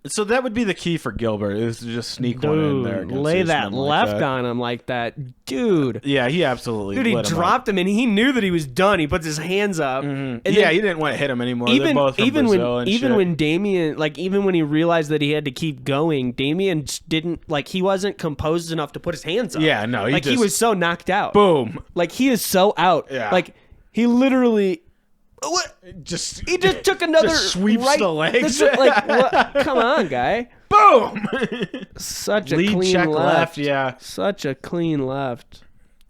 So that would be the key for Gilbert is to just sneak one in there. Dude, against lay Usman that like left that. on him like that. Dude. Yeah, he absolutely Dude, he lit him dropped him and he knew that he was done. He puts his hands up. And And yeah, then he didn't want to hit him anymore. They're both from Brazil and shit. when Damian, like, even when he realized that he had to keep going, Damian didn't, like, he wasn't composed enough to put his hands up. Yeah, no, he was so knocked out. Boom. Like, he is so out. Yeah. Like, he literally... What? He just took another just sweeps the legs. Like, what? Come on, guy. Boom. Such a Lead clean check left. yeah. Such a clean left.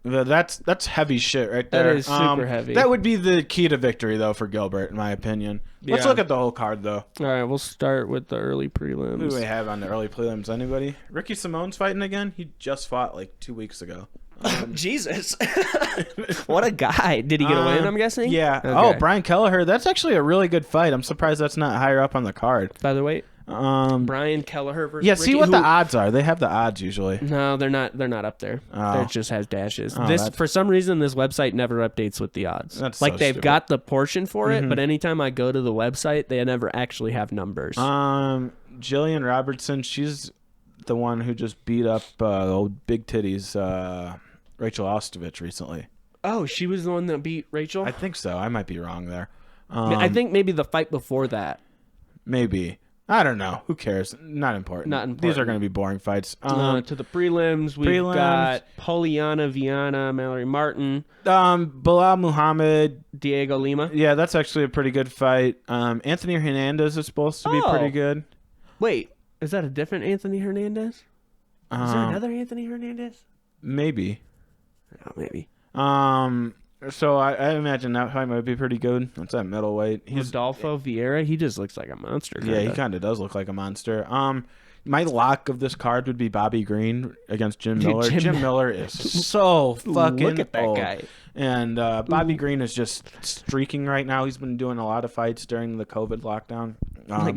That's heavy shit right That there. is super heavy. That would be the key to victory, though, for Gilbert, in my opinion. Let's Yeah. look at the whole card, though. All right, we'll start with the early prelims. Who do we have on the early prelims? Anybody? Ricky Simone's fighting again? He just fought like 2 weeks ago. Jesus. What a guy. Did he get a win, I'm guessing? Yeah. Okay. Oh, Brian Kelleher. That's actually a really good fight. I'm surprised that's not higher up on the card. Featherweight? Brian Kelleher versus Yeah, see Ricky, what the who- odds are. They have the odds usually. No, they're not up there. Oh. It just has dashes. Oh, This that's- for some reason this website never updates with the odds. That's like so they've stupid. got the portion for it, but anytime I go to the website, they never actually have numbers. Jillian Robertson, she's the one who just beat up the old big titties Rachel Ostovich recently. Oh, she was the one that beat Rachel? I think so. I might be wrong there. I think maybe the fight before that. Maybe. I don't know. Who cares? Not important. Not important. These are going to be boring fights. To the prelims, we've got Poliana Viana, Mallory Martin, Bilal Muhammad, Diego Lima. Yeah, that's actually a pretty good fight. Anthony Hernandez is supposed to be pretty good. Wait, is that a different Anthony Hernandez? Is there another Anthony Hernandez? Maybe. Oh, maybe. So I imagine that fight might be pretty good. What's that middleweight? Rodolfo Vieira. He just looks like a monster. Yeah, he kind of does look like a monster. My lock of this card would be Bobby Green against Jim Miller. Jim Miller is so fucking Look at that old. guy. And Bobby Green is just streaking right now. He's been doing a lot of fights during the COVID lockdown.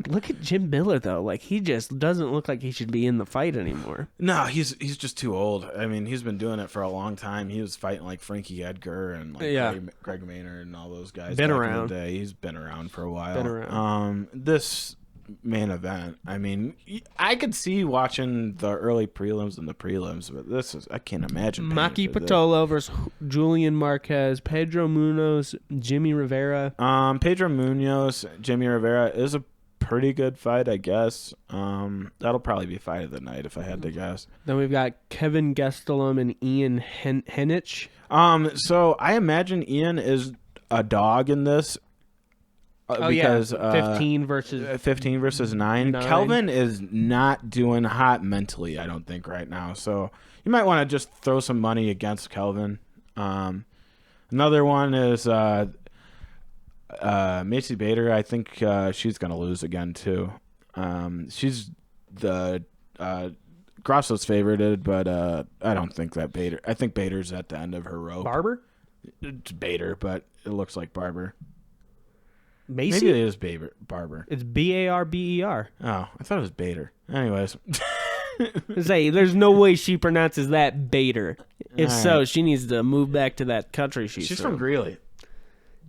Look at Jim Miller though. Like, he just doesn't look like he should be in the fight anymore. No, he's just too old. I mean, he's been doing it for a long time. He was fighting like Frankie Edgar and like Greg Maynard and all those guys. Been back around. in the day. He's been around for a while. Been around. This main event, I mean, I could see watching the early prelims and the prelims, but I can't imagine. Maki Patolo versus Julian Marquez, Pedro Munoz, Jimmy Rivera. Pedro Munoz, Jimmy Rivera is a pretty good fight, I guess. That'll probably be fight of the night if I had to guess. Then we've got Kevin Gastelum and Ian Henich. So I imagine Ian is a dog in this. Because 15 versus 9. Kelvin is not doing hot mentally, I don't think, right now. So you might want to just throw some money against Kelvin. Another one is Macy Bader. I think she's going to lose again, too. She's the Grasso's favorited, but I don't think that Bader. I think Bader's at the end of her rope. Barber? It's Bader, but it looks like Barber. Macy? Maybe it is Barber. It's Barber. Oh, I thought it was Bader. Anyways. Say, there's no way she pronounces that Bader. If All so, right. she needs to move back to that country She's from Greeley.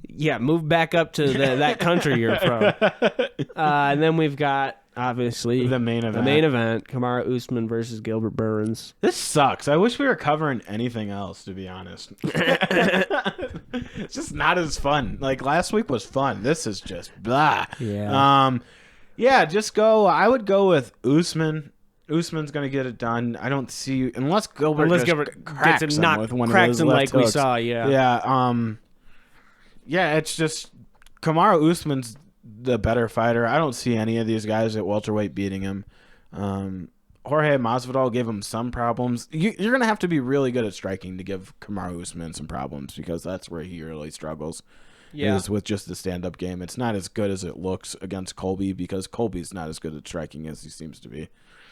Yeah, move back up to that country you're from. And then we've got, obviously, The main event. Kamaru Usman versus Gilbert Burns. This sucks. I wish we were covering anything else, to be honest. It's just not as fun. Like, last week was fun. This is just blah. Yeah. Just go. I would go with Usman. Usman's going to get it done. I don't see, unless Gilbert cracks gets him with one of cracks those him left like hooks. we saw, Yeah, it's just Kamaru Usman's the better fighter. I don't see any of these guys at welterweight beating him. Jorge Masvidal gave him some problems. You're going to have to be really good at striking to give Kamaru Usman some problems, because that's where he really struggles. Yeah. Is with just the stand-up game. It's not as good as it looks against Colby, because Colby's not as good at striking as he seems to be.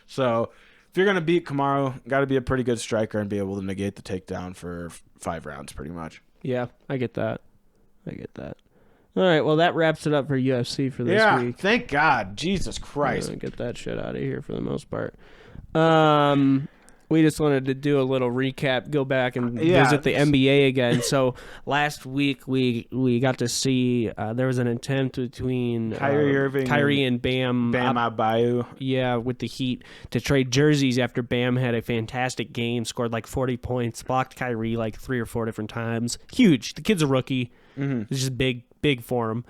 So if you're going to beat Kamaru, got to be a pretty good striker and be able to negate the takedown for 5 rounds pretty much. Yeah, I get that. All right, well, that wraps it up for UFC for this week. Thank God. Jesus Christ. Get that shit out of here for the most part. We just wanted to do a little recap, go back and visit the NBA again. So last week we got to see there was an attempt between Kyrie and Bam Adebayo. Yeah, with the Heat to trade jerseys after Bam had a fantastic game, scored like 40 points, blocked Kyrie like 3 or 4 different times. Huge. The kid's a rookie. Mm-hmm. It's just big for him.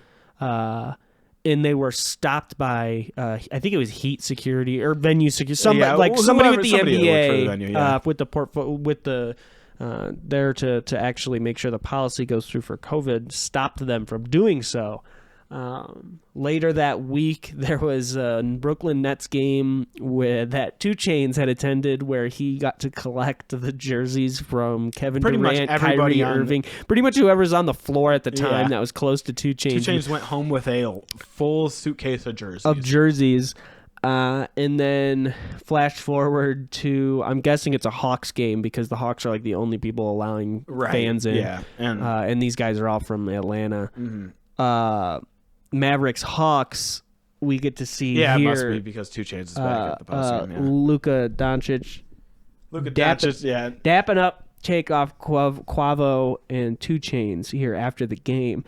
And they were stopped by, I think it was Heat security or venue security, somebody with the NBA with the there to actually make sure the policy goes through for COVID, stopped them from doing so. Later that week, there was a Brooklyn Nets game that 2 Chainz had attended, where he got to collect the jerseys from Kevin Durant, Kyrie Irving, pretty much whoever's on the floor at the time that was close to 2 Chainz. 2 Chainz went home with a full suitcase of jerseys. And then flash forward to, I'm guessing it's a Hawks game, because the Hawks are like the only people allowing fans in. Yeah, and these guys are all from Atlanta. Mm-hmm. Mavericks Hawks, we get to see here. It must be because 2 Chainz is back at the post game. Luka Doncic. Dapping up, Takeoff, Quavo, and 2 Chainz here after the game,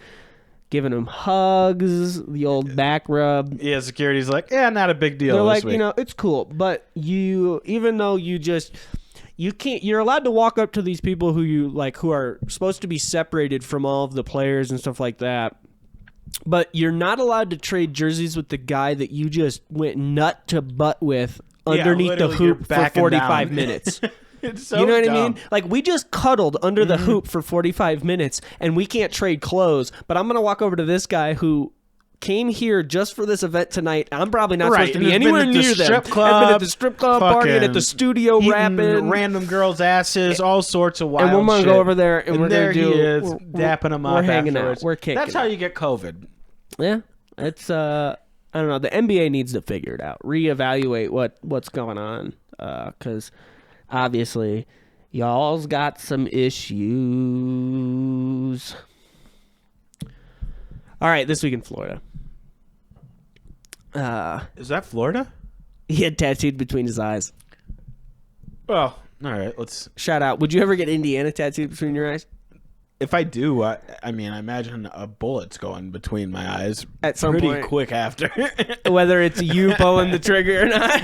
giving them hugs, the old back rub. Yeah, security's like, not a big deal. They're like, it's cool, but even though you can't, you're allowed to walk up to these people who are supposed to be separated from all of the players and stuff like that. But you're not allowed to trade jerseys with the guy that you just went nut to butt with underneath the literally, you're hoop for backing 45 down. minutes. It's so You know what I dumb. mean? Like, we just cuddled under the hoop for 45 minutes, and we can't trade clothes. But I'm going to walk over to this guy who came here just for this event tonight. I'm probably not Right, supposed to and be has been anywhere at the near them. strip I've been club, at the strip club, partying at the studio, eating rapping. random girls' asses, all sorts of wild And we're going to shit. go over there, and we're there going to he do... is, we're- dapping him up We're hanging afterwards. out. We're kicking That's how it. you get COVID. Yeah, it's I don't know. The NBA needs to figure it out, reevaluate what's going on, because obviously y'all's got some issues. All right, this week in Florida, Is that Florida? he had tattooed between his eyes. Well, all right. Let's. Shout out! Would you ever get Indiana tattooed between your eyes? If I do, I mean, I imagine a bullet's going between my eyes At some pretty point. quick after. Whether it's you pulling the trigger or not.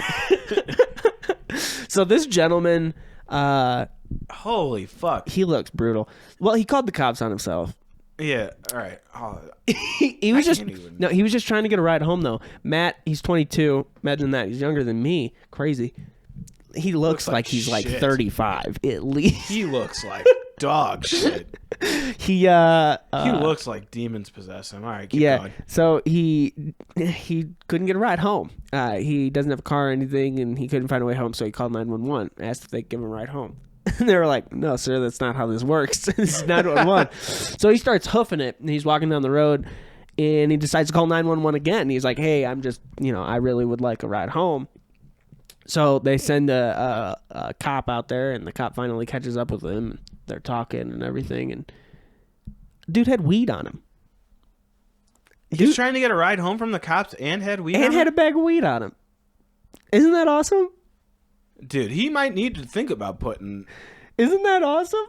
So this gentleman, Holy fuck! he looks brutal. Well, he called the cops on himself. Yeah. All right. Oh, He was I just can't even- no. He was just trying to get a ride home though. Matt, he's 22. Imagine that. He's younger than me. Crazy. He looks like he's like shit. 35 at least. he looks like dog shit. He He looks like demons possess him. All right, keep yeah. going. So he couldn't get a ride home. He doesn't have a car or anything, and he couldn't find a way home. So he called 911, asked if they could give him a ride home. And they were like, "No, sir, that's not how this works. This is 911." So he starts hoofing it, and he's walking down the road, and he decides to call 911 again. He's like, "Hey, I'm just, I really would like a ride home." So they send a cop out there, and the cop finally catches up with him. They're talking and everything, and dude had weed on him. He's trying to get a ride home from the cops and had weed. And on had a him? bag of weed on him. Isn't that awesome? Dude, he might need to think about putting Isn't that awesome?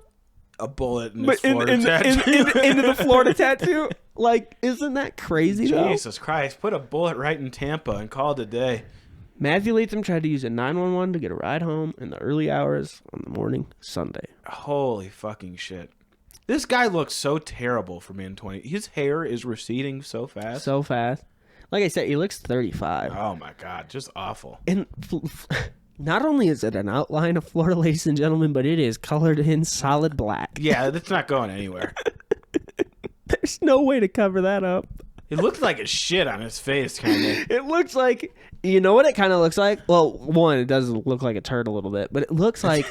a bullet in his But Florida tattoo. into the Florida tattoo? Like, isn't that crazy, though? Jesus Christ! Put a bullet right in Tampa and call it a day. Matthew Latham tried to use a 911 to get a ride home in the early hours on the morning Sunday. Holy fucking shit! This guy looks so terrible for being 20. His hair is receding so fast. So fast. Like I said, he looks 35. Oh my god, just awful. And not only is it an outline of Florida, ladies and gentlemen, but it is colored in solid black. Yeah, that's not going anywhere. There's no way to cover that up. It looks like a shit on his face, kind of. It looks like, you know what it kind of looks like? Well, one, it does look like a turd a little bit, but it looks like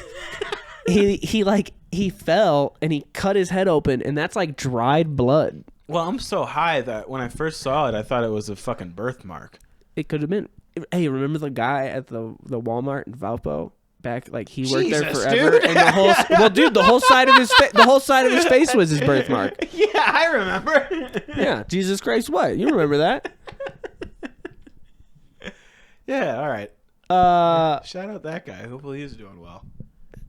he fell and he cut his head open, and that's like dried blood. Well, I'm so high that when I first saw it, I thought it was a fucking birthmark. It could have been. Hey, remember the guy at the Walmart in Valpo? Back, like, he worked there Jesus, forever, dude. and the whole side of his face was his birthmark. Yeah, I remember. Yeah, Jesus Christ, what? You remember that? Yeah, all right. Shout out that guy. Hopefully he's doing well.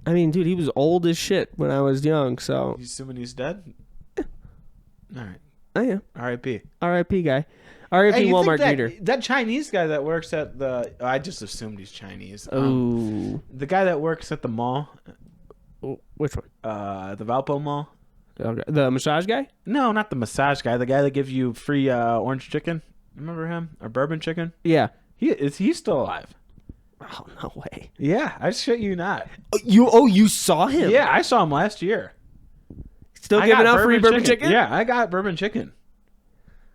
I mean, dude, he was old as shit when I was young, so You assuming he's dead? All right. I am. R.I.P. R.I.P. guy. R.I.P. Hey, you Walmart think greeter. that Chinese guy that works at the... I just assumed he's Chinese. Ooh. The guy that works at the mall, Which one? the Valpo Mall. Okay. The massage guy? No, not the massage guy. The guy that gives you free orange chicken. Remember him? Or bourbon chicken? Yeah. He's still alive. Oh, no way. Yeah, I shit you not. You saw him? Yeah, I saw him last year. Still I giving got out free bourbon chicken? Yeah, I got bourbon chicken.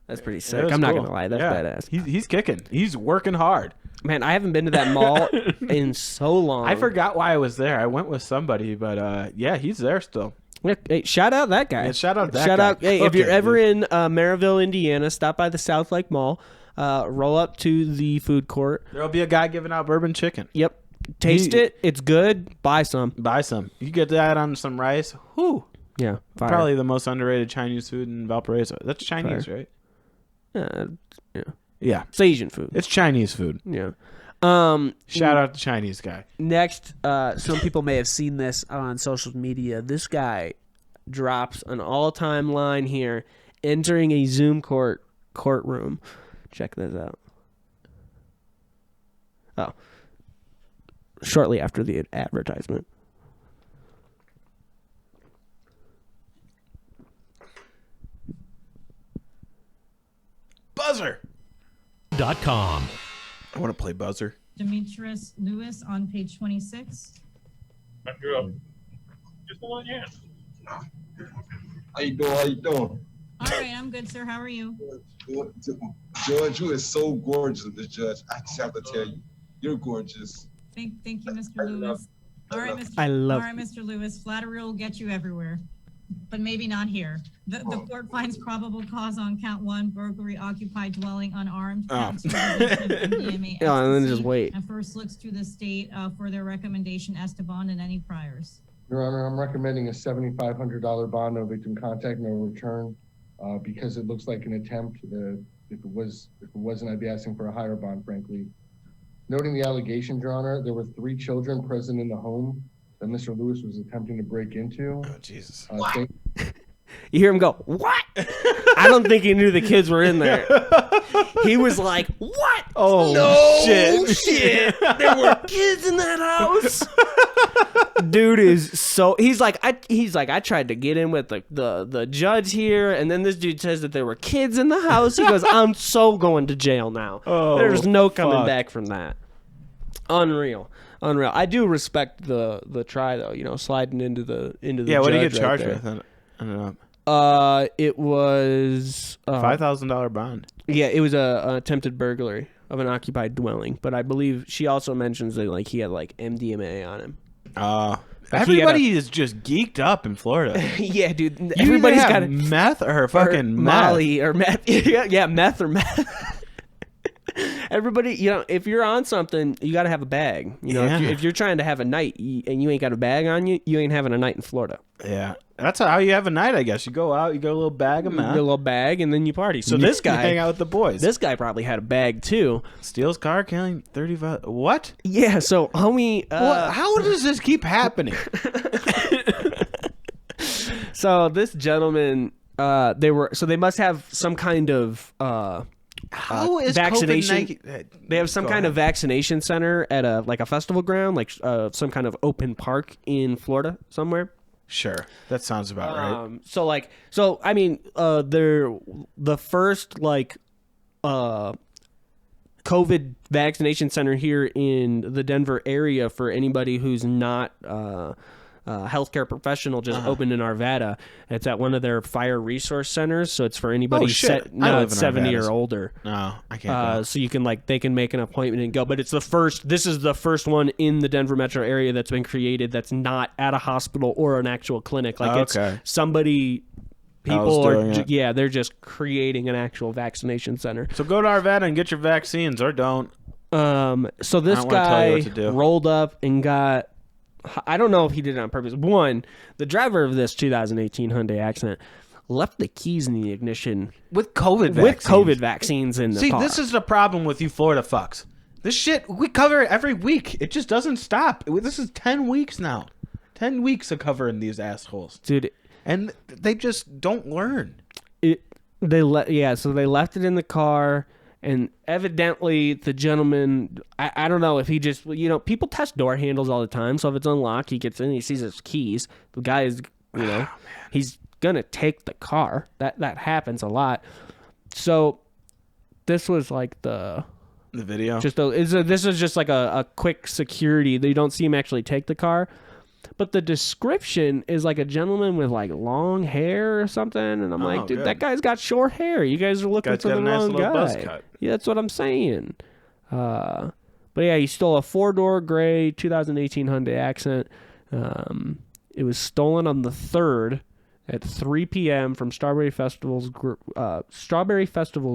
That's pretty It sick. was I'm not cool. gonna lie, that's badass. He's kicking. He's working hard. Man, I haven't been to that mall in so long. I forgot why I was there. I went with somebody, but yeah, he's there still. Yeah, hey, shout out that guy. Yeah, shout out that Shout guy. out. Hey, if Cooking, you're ever dude. in Maryville, Indiana, stop by the South Lake Mall. Roll up to the food court. There'll be a guy giving out bourbon chicken. Yep. Taste it. It's good. Buy some. Buy some. You get that on some rice. Whew. Yeah. Fire. Probably the most underrated Chinese food in Valparaiso. That's Chinese, Fire. right? Yeah. Yeah. It's Asian food. It's Chinese food. Yeah. Shout out to Chinese guy. Next, some people may have seen this on social media. This guy drops an all-time line here, entering a Zoom courtroom. Check this out. Oh. Shortly after the advertisement. buzzer. .com. I want to play buzzer. Demetrius Lewis on page 26. How you doing? How you doing? All right, I'm good, sir. How are you? Judge, you is so gorgeous, the judge. I just have to tell you, you're gorgeous. Thank you, Mr. Lewis. All right, Mr. All right, Mr. Lewis. Flattery will get you everywhere, but maybe not here. The court finds probable cause on count 1, burglary, occupied dwelling, unarmed. Count 2, possession of MDMA, Yeah, and then just ecstasy, wait. And first looks to the state for their recommendation as to bond and any priors. Your Honor, I'm recommending a $7,500 bond, no victim contact, no return, because it looks like an attempt. If it wasn't, I'd be asking for a higher bond, frankly. Noting the allegations, Your Honor, there were 3 children present in the home that Mr. Lewis was attempting to break into. Oh, Jesus. You hear him go, what? I don't think he knew the kids were in there. He was like, what? Oh, no shit. There were kids in that house. Dude is so, he's like, I tried to get in with the judge here, and then this dude says that there were kids in the house. He goes, I'm so going to jail now. Oh, there's no coming fuck. back from that. Unreal. I do respect the try though, sliding into the Yeah, what did you get judge charged right with? I don't know. It was $5,000 bond. Yeah, it was a attempted burglary of an occupied dwelling, but I believe she also mentions that he had MDMA on him. Everybody is just geeked up in Florida. Yeah, dude. Everybody's got meth or fucking Molly or meth. Yeah, meth or meth. Everybody, if you're on something, you got to have a bag. If you're trying to have a night and you ain't got a bag on you, you ain't having a night in Florida. Yeah, that's how you have a night, I guess. You go out, you get a little bag of meth. You get a little bag, and then you party. So this guy, hang out with the boys. This guy probably had a bag too. Steals car, killing 35. What? Yeah. So homie, how does this keep happening? So this gentleman, they must have some kind of how is vaccination? COVID-19? They have some kind of vaccination center at a festival ground, some kind of open park in Florida somewhere. Sure, that sounds about right. They're the first COVID vaccination center here in the Denver area for anybody who's not healthcare professional just opened in Arvada. It's at one of their fire resource centers, so it's for anybody it's 70 or older. No, I can't go. So you can they can make an appointment and go, but it's this is the first one in the Denver metro area that's been created that's not at a hospital or an actual clinic. It's somebody they're just creating an actual vaccination center. So go to Arvada and get your vaccines, or don't. So this guy rolled up and got, I don't know if he did it on purpose. One, the driver of this 2018 Hyundai Accent left the keys in the ignition with COVID vaccines in the car. See, this is the problem with you Florida fucks. This shit, we cover it every week. It just doesn't stop. This is 10 weeks now. 10 weeks of covering these assholes. Dude. And they just don't learn. So they left it in the car. And evidently, the gentleman, I don't know if he just, people test door handles all the time. So if it's unlocked, he gets in, he sees his keys. The guy is, he's going to take the car. That happens a lot. So this was the video. This is just a quick security. They don't see him actually take the car. But the description is a gentleman with long hair or something, and I'm dude, good. That guy's got short hair. You guys are looking for the wrong guy. Buzz cut. Yeah, that's what I'm saying. But yeah, he stole a 4-door gray 2018 Hyundai Accent. It was stolen on the 3rd at 3 p.m. from Strawberry Festival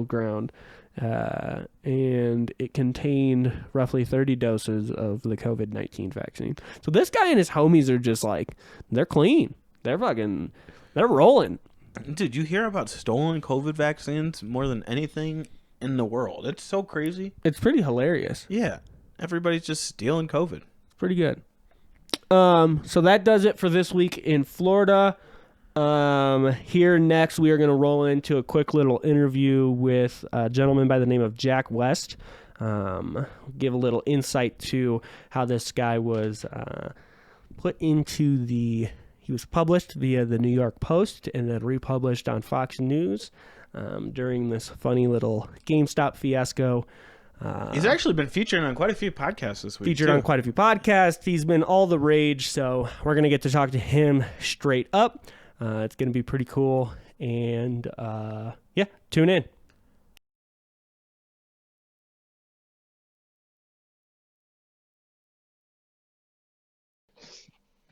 ground. And it contained roughly 30 doses of the COVID-19 vaccine. So this guy and his homies are just they're clean. They're rolling. Dude, you hear about stolen COVID vaccines more than anything in the world. It's so crazy. It's pretty hilarious. Yeah. Everybody's just stealing COVID. It's pretty good. So that does it for this week in Florida. Here next, we are going to roll into a quick little interview with a gentleman by the name of Jack West. Give a little insight to how this guy was put into the he was published via the New York Post and then republished on Fox News during this funny little GameStop fiasco. He's actually been featured on quite a few podcasts this week. Featured on quite a few podcasts. He's been all the rage, so we're going to get to talk to him straight up. It's going to be pretty cool. And, yeah, tune in.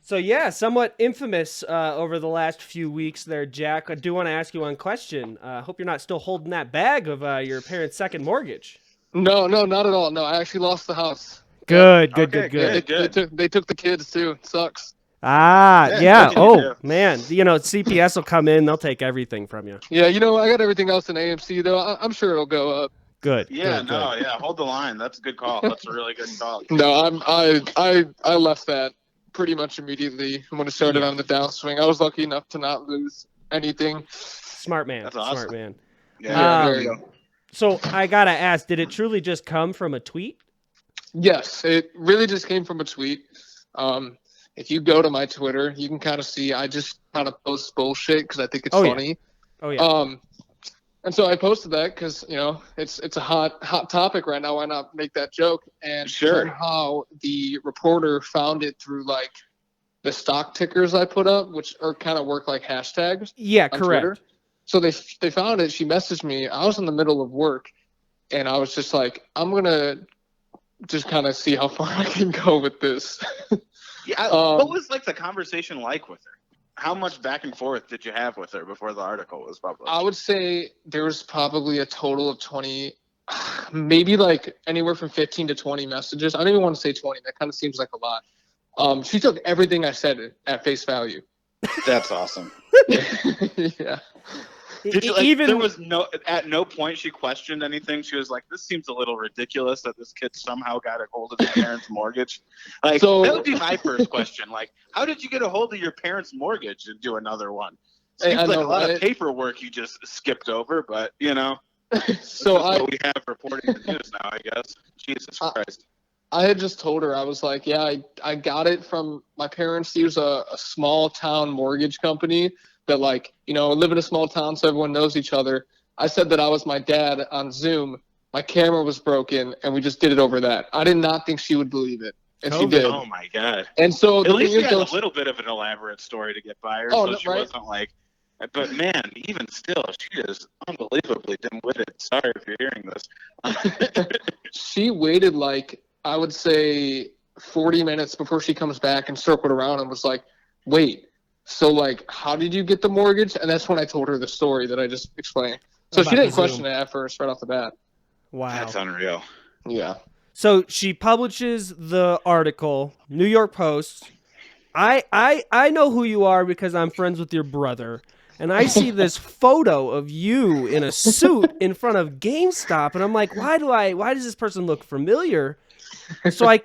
So, yeah, somewhat infamous over the last few weeks there, Jack. I do want to ask you one question. I hope you're not still holding that bag of your parents' second mortgage. No, not at all. No, I actually lost the house. Good. They took the kids, too. It sucks. Yeah. Oh, man. CPS will come in. They'll take everything from you. Yeah, I got everything else in AMC, though. I'm sure it'll go up. Good. Yeah, hold the line. That's a good call. That's a really good call. No, I left that pretty much immediately when it started on the downswing. I was lucky enough to not lose anything. Smart man. That's awesome. Smart man. Yeah, there you go. So I got to ask, did it truly just come from a tweet? Yes, it really just came from a tweet. If you go to my Twitter, you can kind of see I just kind of post bullshit because I think it's funny. Yeah. Oh, yeah. And so I posted that because, it's a hot topic right now. Why not make that joke? And somehow the reporter found it through, like, the stock tickers I put up, which are kind of work like hashtags. Yeah, on correct. Twitter. So they found it. She messaged me. I was in the middle of work, and I was just like, I'm going to just kind of see how far I can go with this. Yeah. What was, like, the conversation like with her? How much back and forth did you have with her before the article was published? I would say there was probably a total of 20, maybe like anywhere from 15 to 20 messages. I don't even want to say 20. That kind of seems like a lot. She took everything I said at face value. That's awesome. Yeah. Did you, there was at no point she questioned anything. She was like, "This seems a little ridiculous that this kid somehow got a hold of his parents' mortgage." Like, that would be my first question. Like, how did you get a hold of your parents' mortgage and do another one? Seems like a lot of paperwork you just skipped over, but So what we have reporting the news now, I guess. Jesus Christ. I had just told her, I was like, yeah, I got it from my parents. Use a small town mortgage company that, like, live in a small town so everyone knows each other. I said that I was my dad on Zoom. My camera was broken, and we just did it over that. I did not think she would believe it, and she did. Oh, my God. And so at least she had a little bit of an elaborate story to get by her, so she wasn't like, but man, even still, she is unbelievably dim-witted. Sorry if you're hearing this. She waited, like, I would say 40 minutes before she comes back and circled around and was like, wait, so, like, how did you get the mortgage? And that's when I told her the story that I just explained. So she didn't question it at first, right off the bat. Wow. That's unreal. Yeah. So she publishes the article, New York Post. I know who you are because I'm friends with your brother. And I see this photo of you in a suit in front of GameStop. And I'm like, why does this person look familiar? So I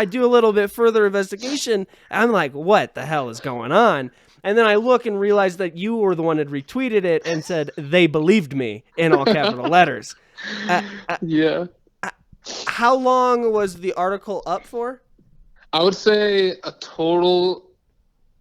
do a little bit further investigation. I'm like, what the hell is going on? And then I look and realize that you were the one that retweeted it and said, they believed me, in all capital letters. Yeah. How long was the article up for? I would say a total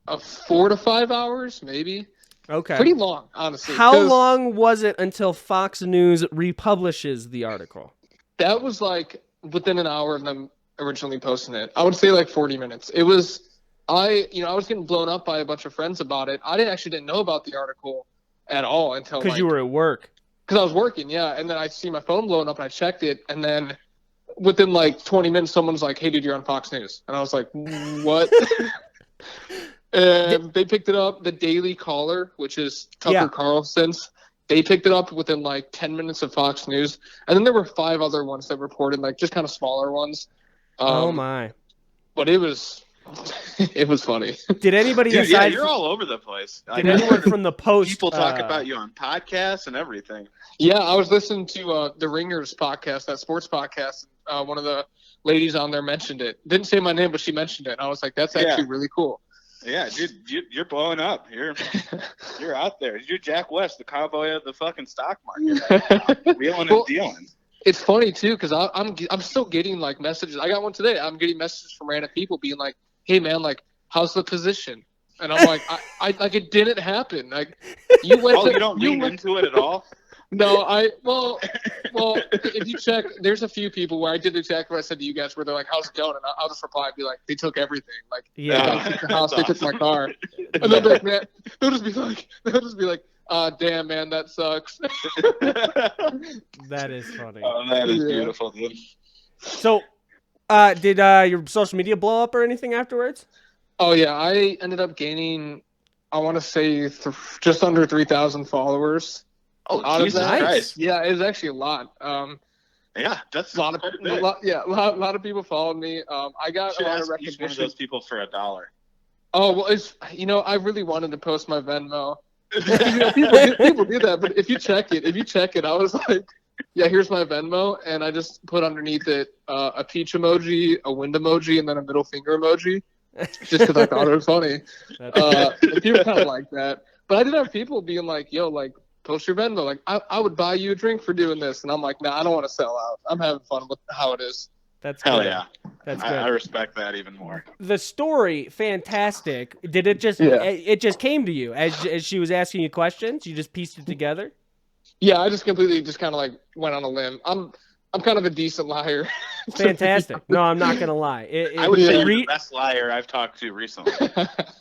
of 4 to 5 hours, maybe. Okay. Pretty long, honestly. How long was it until Fox News republishes the article? That was like within an hour of them originally posting it. I would say like 40 minutes. It was, I was getting blown up by a bunch of friends about it. I didn't know about the article at all until because you were at work. Because I was working, yeah. And then I see my phone blowing up and I checked it. And then within like 20 minutes, someone's like, hey, dude, you're on Fox News. And I was like, what? And they picked it up. The Daily Caller, which is Tucker Carlson's, they picked it up within like 10 minutes of Fox News. And then there were 5 other ones that reported, like just kind of smaller ones. Oh, my. But it was funny. Did anybody you're all over the place. Did anyone from the Post... People talk about you on podcasts and everything. Yeah, I was listening to the Ringers podcast, that sports podcast. One of the ladies on there mentioned it. Didn't say my name, but she mentioned it. And I was like, that's actually really cool. Yeah, dude, you're blowing up. You're out there. You're Jack West, the cowboy of the fucking stock market right now. Wheeling and dealing. It's funny too, because I'm still getting like messages. I got one today. I'm getting messages from random people being like, "Hey man, like, how's the position? And I'm like, I like it didn't happen. Like you went. You don't lean into it at all. No, well, if you check, there's a few people where I did exactly what I said to you guys, where they're like, "How's it going?" And I'll just reply and be like, "They took everything. Like, yeah, they took the house, they took my car." And they'll be like, "Man," they'll just be like, "Damn, man, that sucks." That is funny. Oh, that is beautiful, dude. So, did your social media blow up or anything afterwards? Oh yeah, I ended up gaining, I want to say, just under 3,000 followers. Oh, Jesus Christ! Yeah, it was actually a lot. Yeah, that's a lot of people followed me. I got a lot of recognition. Each one of those people for $1. Oh well, I really wanted to post my Venmo. People do that, but if you check it, I was like, yeah, here's my Venmo, and I just put underneath it a peach emoji, a wind emoji, and then a middle finger emoji, just because I thought it was funny. People kind of like that, but I did have people being like, yo, like, post your Venmo. Like, I would buy you a drink for doing this. And I'm like, nah, I don't want to sell out. I'm having fun with how it is. That's hell good. yeah. That's good. I respect that even more. The story, fantastic. Did it just, it just came to you as she was asking you questions? You just pieced it together? Yeah, I just completely kind of like went on a limb. I'm kind of a decent liar. Fantastic. No, I'm not going to lie. I would say you're the best liar I've talked to recently.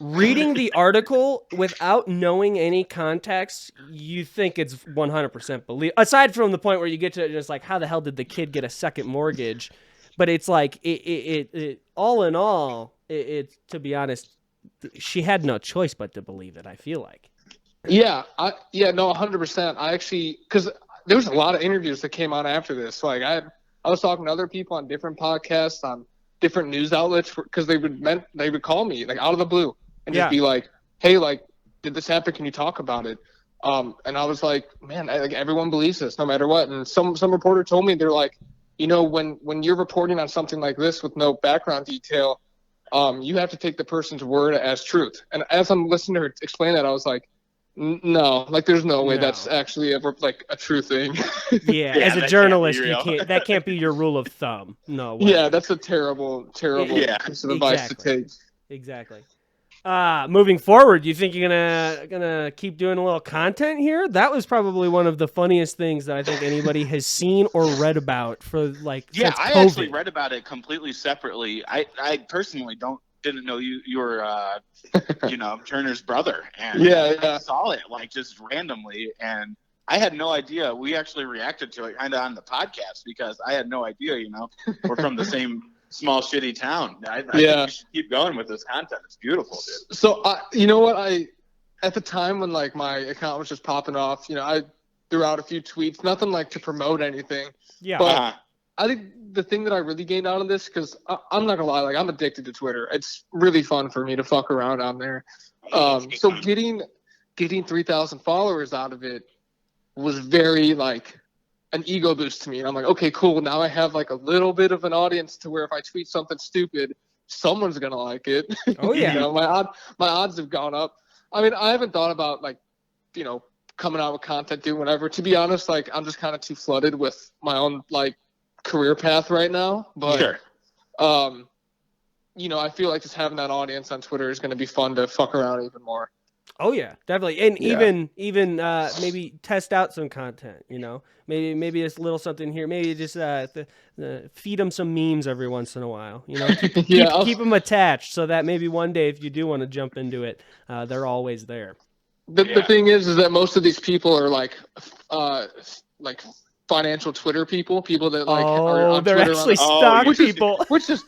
Reading the article without knowing any context, you think it's 100% believe. Aside from the point where you get to just like, how the hell did the kid get a second mortgage? But it's like, it all in all, to be honest, she had no choice but to believe it, I feel like. Yeah, 100%. I actually, because there was a lot of interviews that came out after this. Like I was talking to other people on different podcasts, on different news outlets, because they would call me like out of the blue and just be like, "Hey, like, did this happen? Can you talk about it?" And I was like, "Man, like everyone believes this, no matter what." And some reporter told me, they're like, you know, when you're reporting on something like this with no background detail, you have to take the person's word as truth. And as I'm listening to her explain that, I was like, no, like there's no way that's actually a true thing. Yeah, as a journalist, that can't be your rule of thumb. No way. Yeah, that's a terrible piece of advice to take. Exactly. Moving forward, you think you're gonna keep doing a little content here? That was probably one of the funniest things that I think anybody has seen or read about for like. Yeah, since I COVID. actually read about it completely separately. I personally didn't know you were Turner's brother, and I saw it like just randomly, and I had no idea. We actually reacted to it kind of on the podcast because I had no idea. We're from the same small shitty town. I think you should keep going with this content. It's beautiful, dude. So you know what, at the time when like my account was just popping off, I threw out a few tweets, nothing like to promote anything. Yeah. But I think the thing that I really gained out of this, because I'm not gonna lie, like I'm addicted to Twitter. It's really fun for me to fuck around on there. So getting 3,000 followers out of it was very like an ego boost to me. And I'm like, okay, cool. Now I have like a little bit of an audience to where if I tweet something stupid, someone's gonna like it. Oh yeah. My odds have gone up. I mean, I haven't thought about like, coming out with content, doing whatever. To be honest, like I'm just kind of too flooded with my own like career path right now. But sure. I feel like just having that audience on Twitter is gonna be fun to fuck around even more. Oh yeah, definitely, and even maybe test out some content. Maybe just a little something here. Maybe just feed them some memes every once in a while. Keep them attached so that maybe one day if you do want to jump into it, they're always there. The thing is that most of these people are like financial Twitter people that like are on they're Twitter actually stock people, which is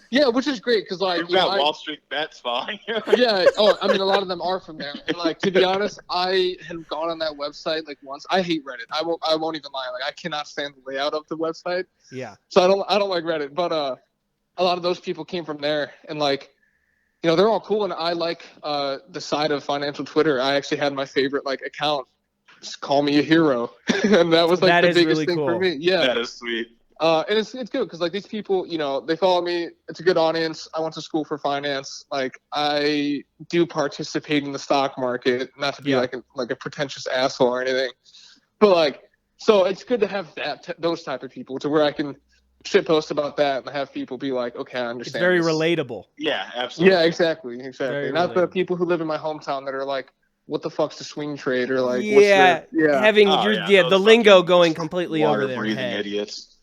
great because like you've got Wall Street Bets following you. Yeah. Oh, I mean, a lot of them are from there. And like to be honest, I had gone on that website like once. I hate Reddit. I won't even lie. Like I cannot stand the layout of the website. Yeah. So I don't like Reddit, but a lot of those people came from there, and like they're all cool, and I like the side of financial Twitter. I actually had my favorite like account. Just call me a hero, and that was like the biggest really thing cool. for me. Yeah, that is sweet. And it's good because like these people, they follow me. It's a good audience. I went to school for finance. Like I do participate in the stock market, not to be like a pretentious asshole or anything, but like so it's good to have those type of people to where I can shit post about that and have people be like, okay, I understand. It's very this. relatable. Yeah, absolutely. Yeah, exactly. Very Not the relatable. people who live in my hometown that are like, what the fuck's the swing trade, or like, Yeah, what's the, having those the lingo fucking going completely over their water-breathing head. idiots.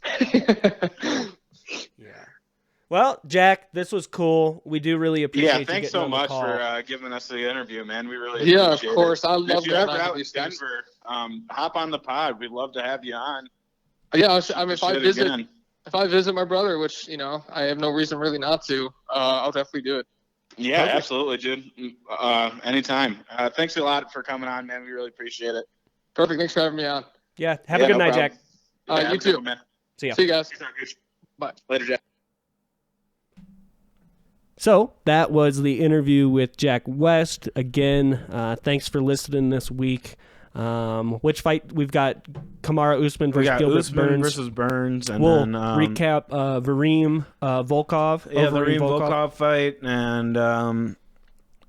Well, Jack, this was cool. We do really appreciate you Yeah, thanks getting so on the much call. for giving us the interview, man. We really Yeah, appreciate of course. it. I love If you're going ever on out in these things. Denver, hop on the pod. We'd love to have you on. Yeah, I mean, if I Shit visit, again. if I visit my brother, which I have no reason really not to, I'll definitely do it. Yeah, Perfect. absolutely, dude. Anytime. Thanks a lot for coming on, man. We really appreciate it. Perfect. Thanks for having me on. Yeah, have a good night, problem. Jack. All right, have you a good too. one, man. See ya. See you guys. Bye. Later, Jack. So that was the interview with Jack West. Again, thanks for listening this week. Which fight we've got? Kamaru Usman versus Gilbert Usman Burns. versus Burns, and we'll then recap Vareem Volkov. Yeah, the Vareem Volkov fight, and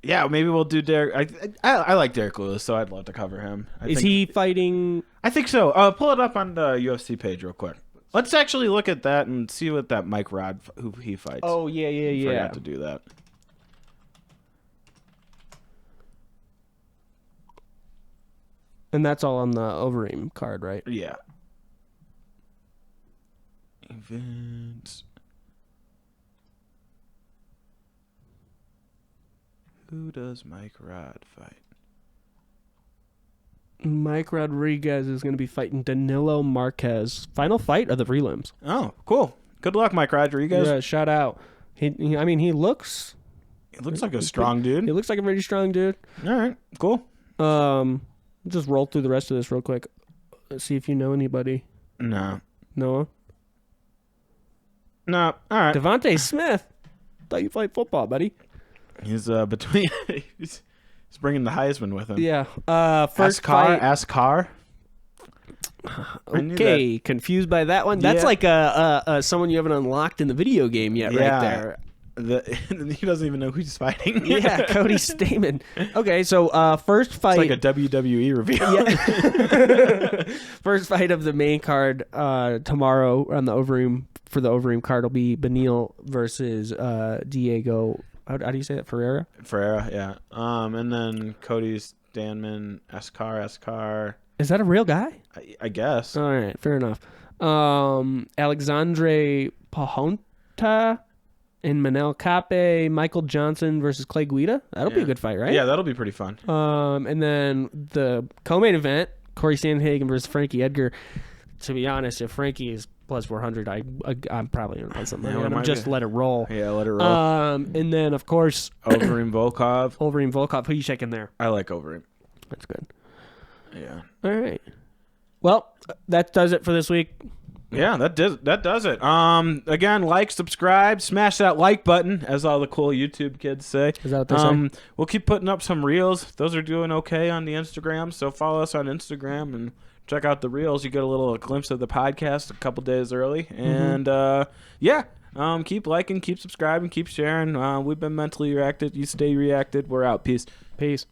yeah, maybe we'll do Derek. I like Derek Lewis, so I'd love to cover him. Is he fighting? I think so. Pull it up on the UFC page real quick. Let's actually look at that and see what that Mike Rod who he fights. Oh yeah. Forgot to do that. And that's all on the Overeem card, right? Yeah. Events. Who does Mike Rod fight? Mike Rodriguez is going to be fighting Danilo Marquez. Final fight of the prelims. Oh, cool. Good luck, Mike Rodriguez. Yeah, shout out. He looks... He looks like a strong dude. He looks like a very strong dude. All right, cool. Just roll through the rest of this real quick. Let's see if you know anybody. No. Noah? No. All right. Devontae Smith. Thought you played football, buddy. He's between... he's bringing the Heisman with him. Yeah. First Ascar. fight. Ascar. Okay, confused by that one. That's like someone you haven't unlocked in the video game yet, right there. He doesn't even know who he's fighting. Yeah, Cody Stamen. Okay, so first fight. It's like a WWE review. Yeah. First fight of the main card tomorrow on the for the Overeem card will be Benil versus Diego. How do you say that? Ferreira, yeah. And then Cody Stanman, Escar. Is that a real guy? I guess. All right, fair enough. Alexandre Pajonta and Manel Cape, Michael Johnson versus Clay Guida. That'll be a good fight, right? Yeah, that'll be pretty fun. And then the co-main event, Corey Sandhagen versus Frankie Edgar. To be honest, if Frankie is plus 400, I'm probably gonna put something on him. Just let it roll. Yeah, let it roll. And then of course Overeem Volkov. Overeem Volkov. Who you checking there? I like Overeem. That's good. Yeah. All right. Well, that does it for this week. Yeah, that does it. Again, like, subscribe, smash that like button, as all the cool YouTube kids say. Is that what they say? We'll keep putting up some reels. Those are doing okay on the Instagram, so follow us on Instagram and check out the reels. You get a little glimpse of the podcast a couple days early. And keep liking, keep subscribing, keep sharing. We've been Mentally Reacted. You stay reacted. We're out. Peace. Peace.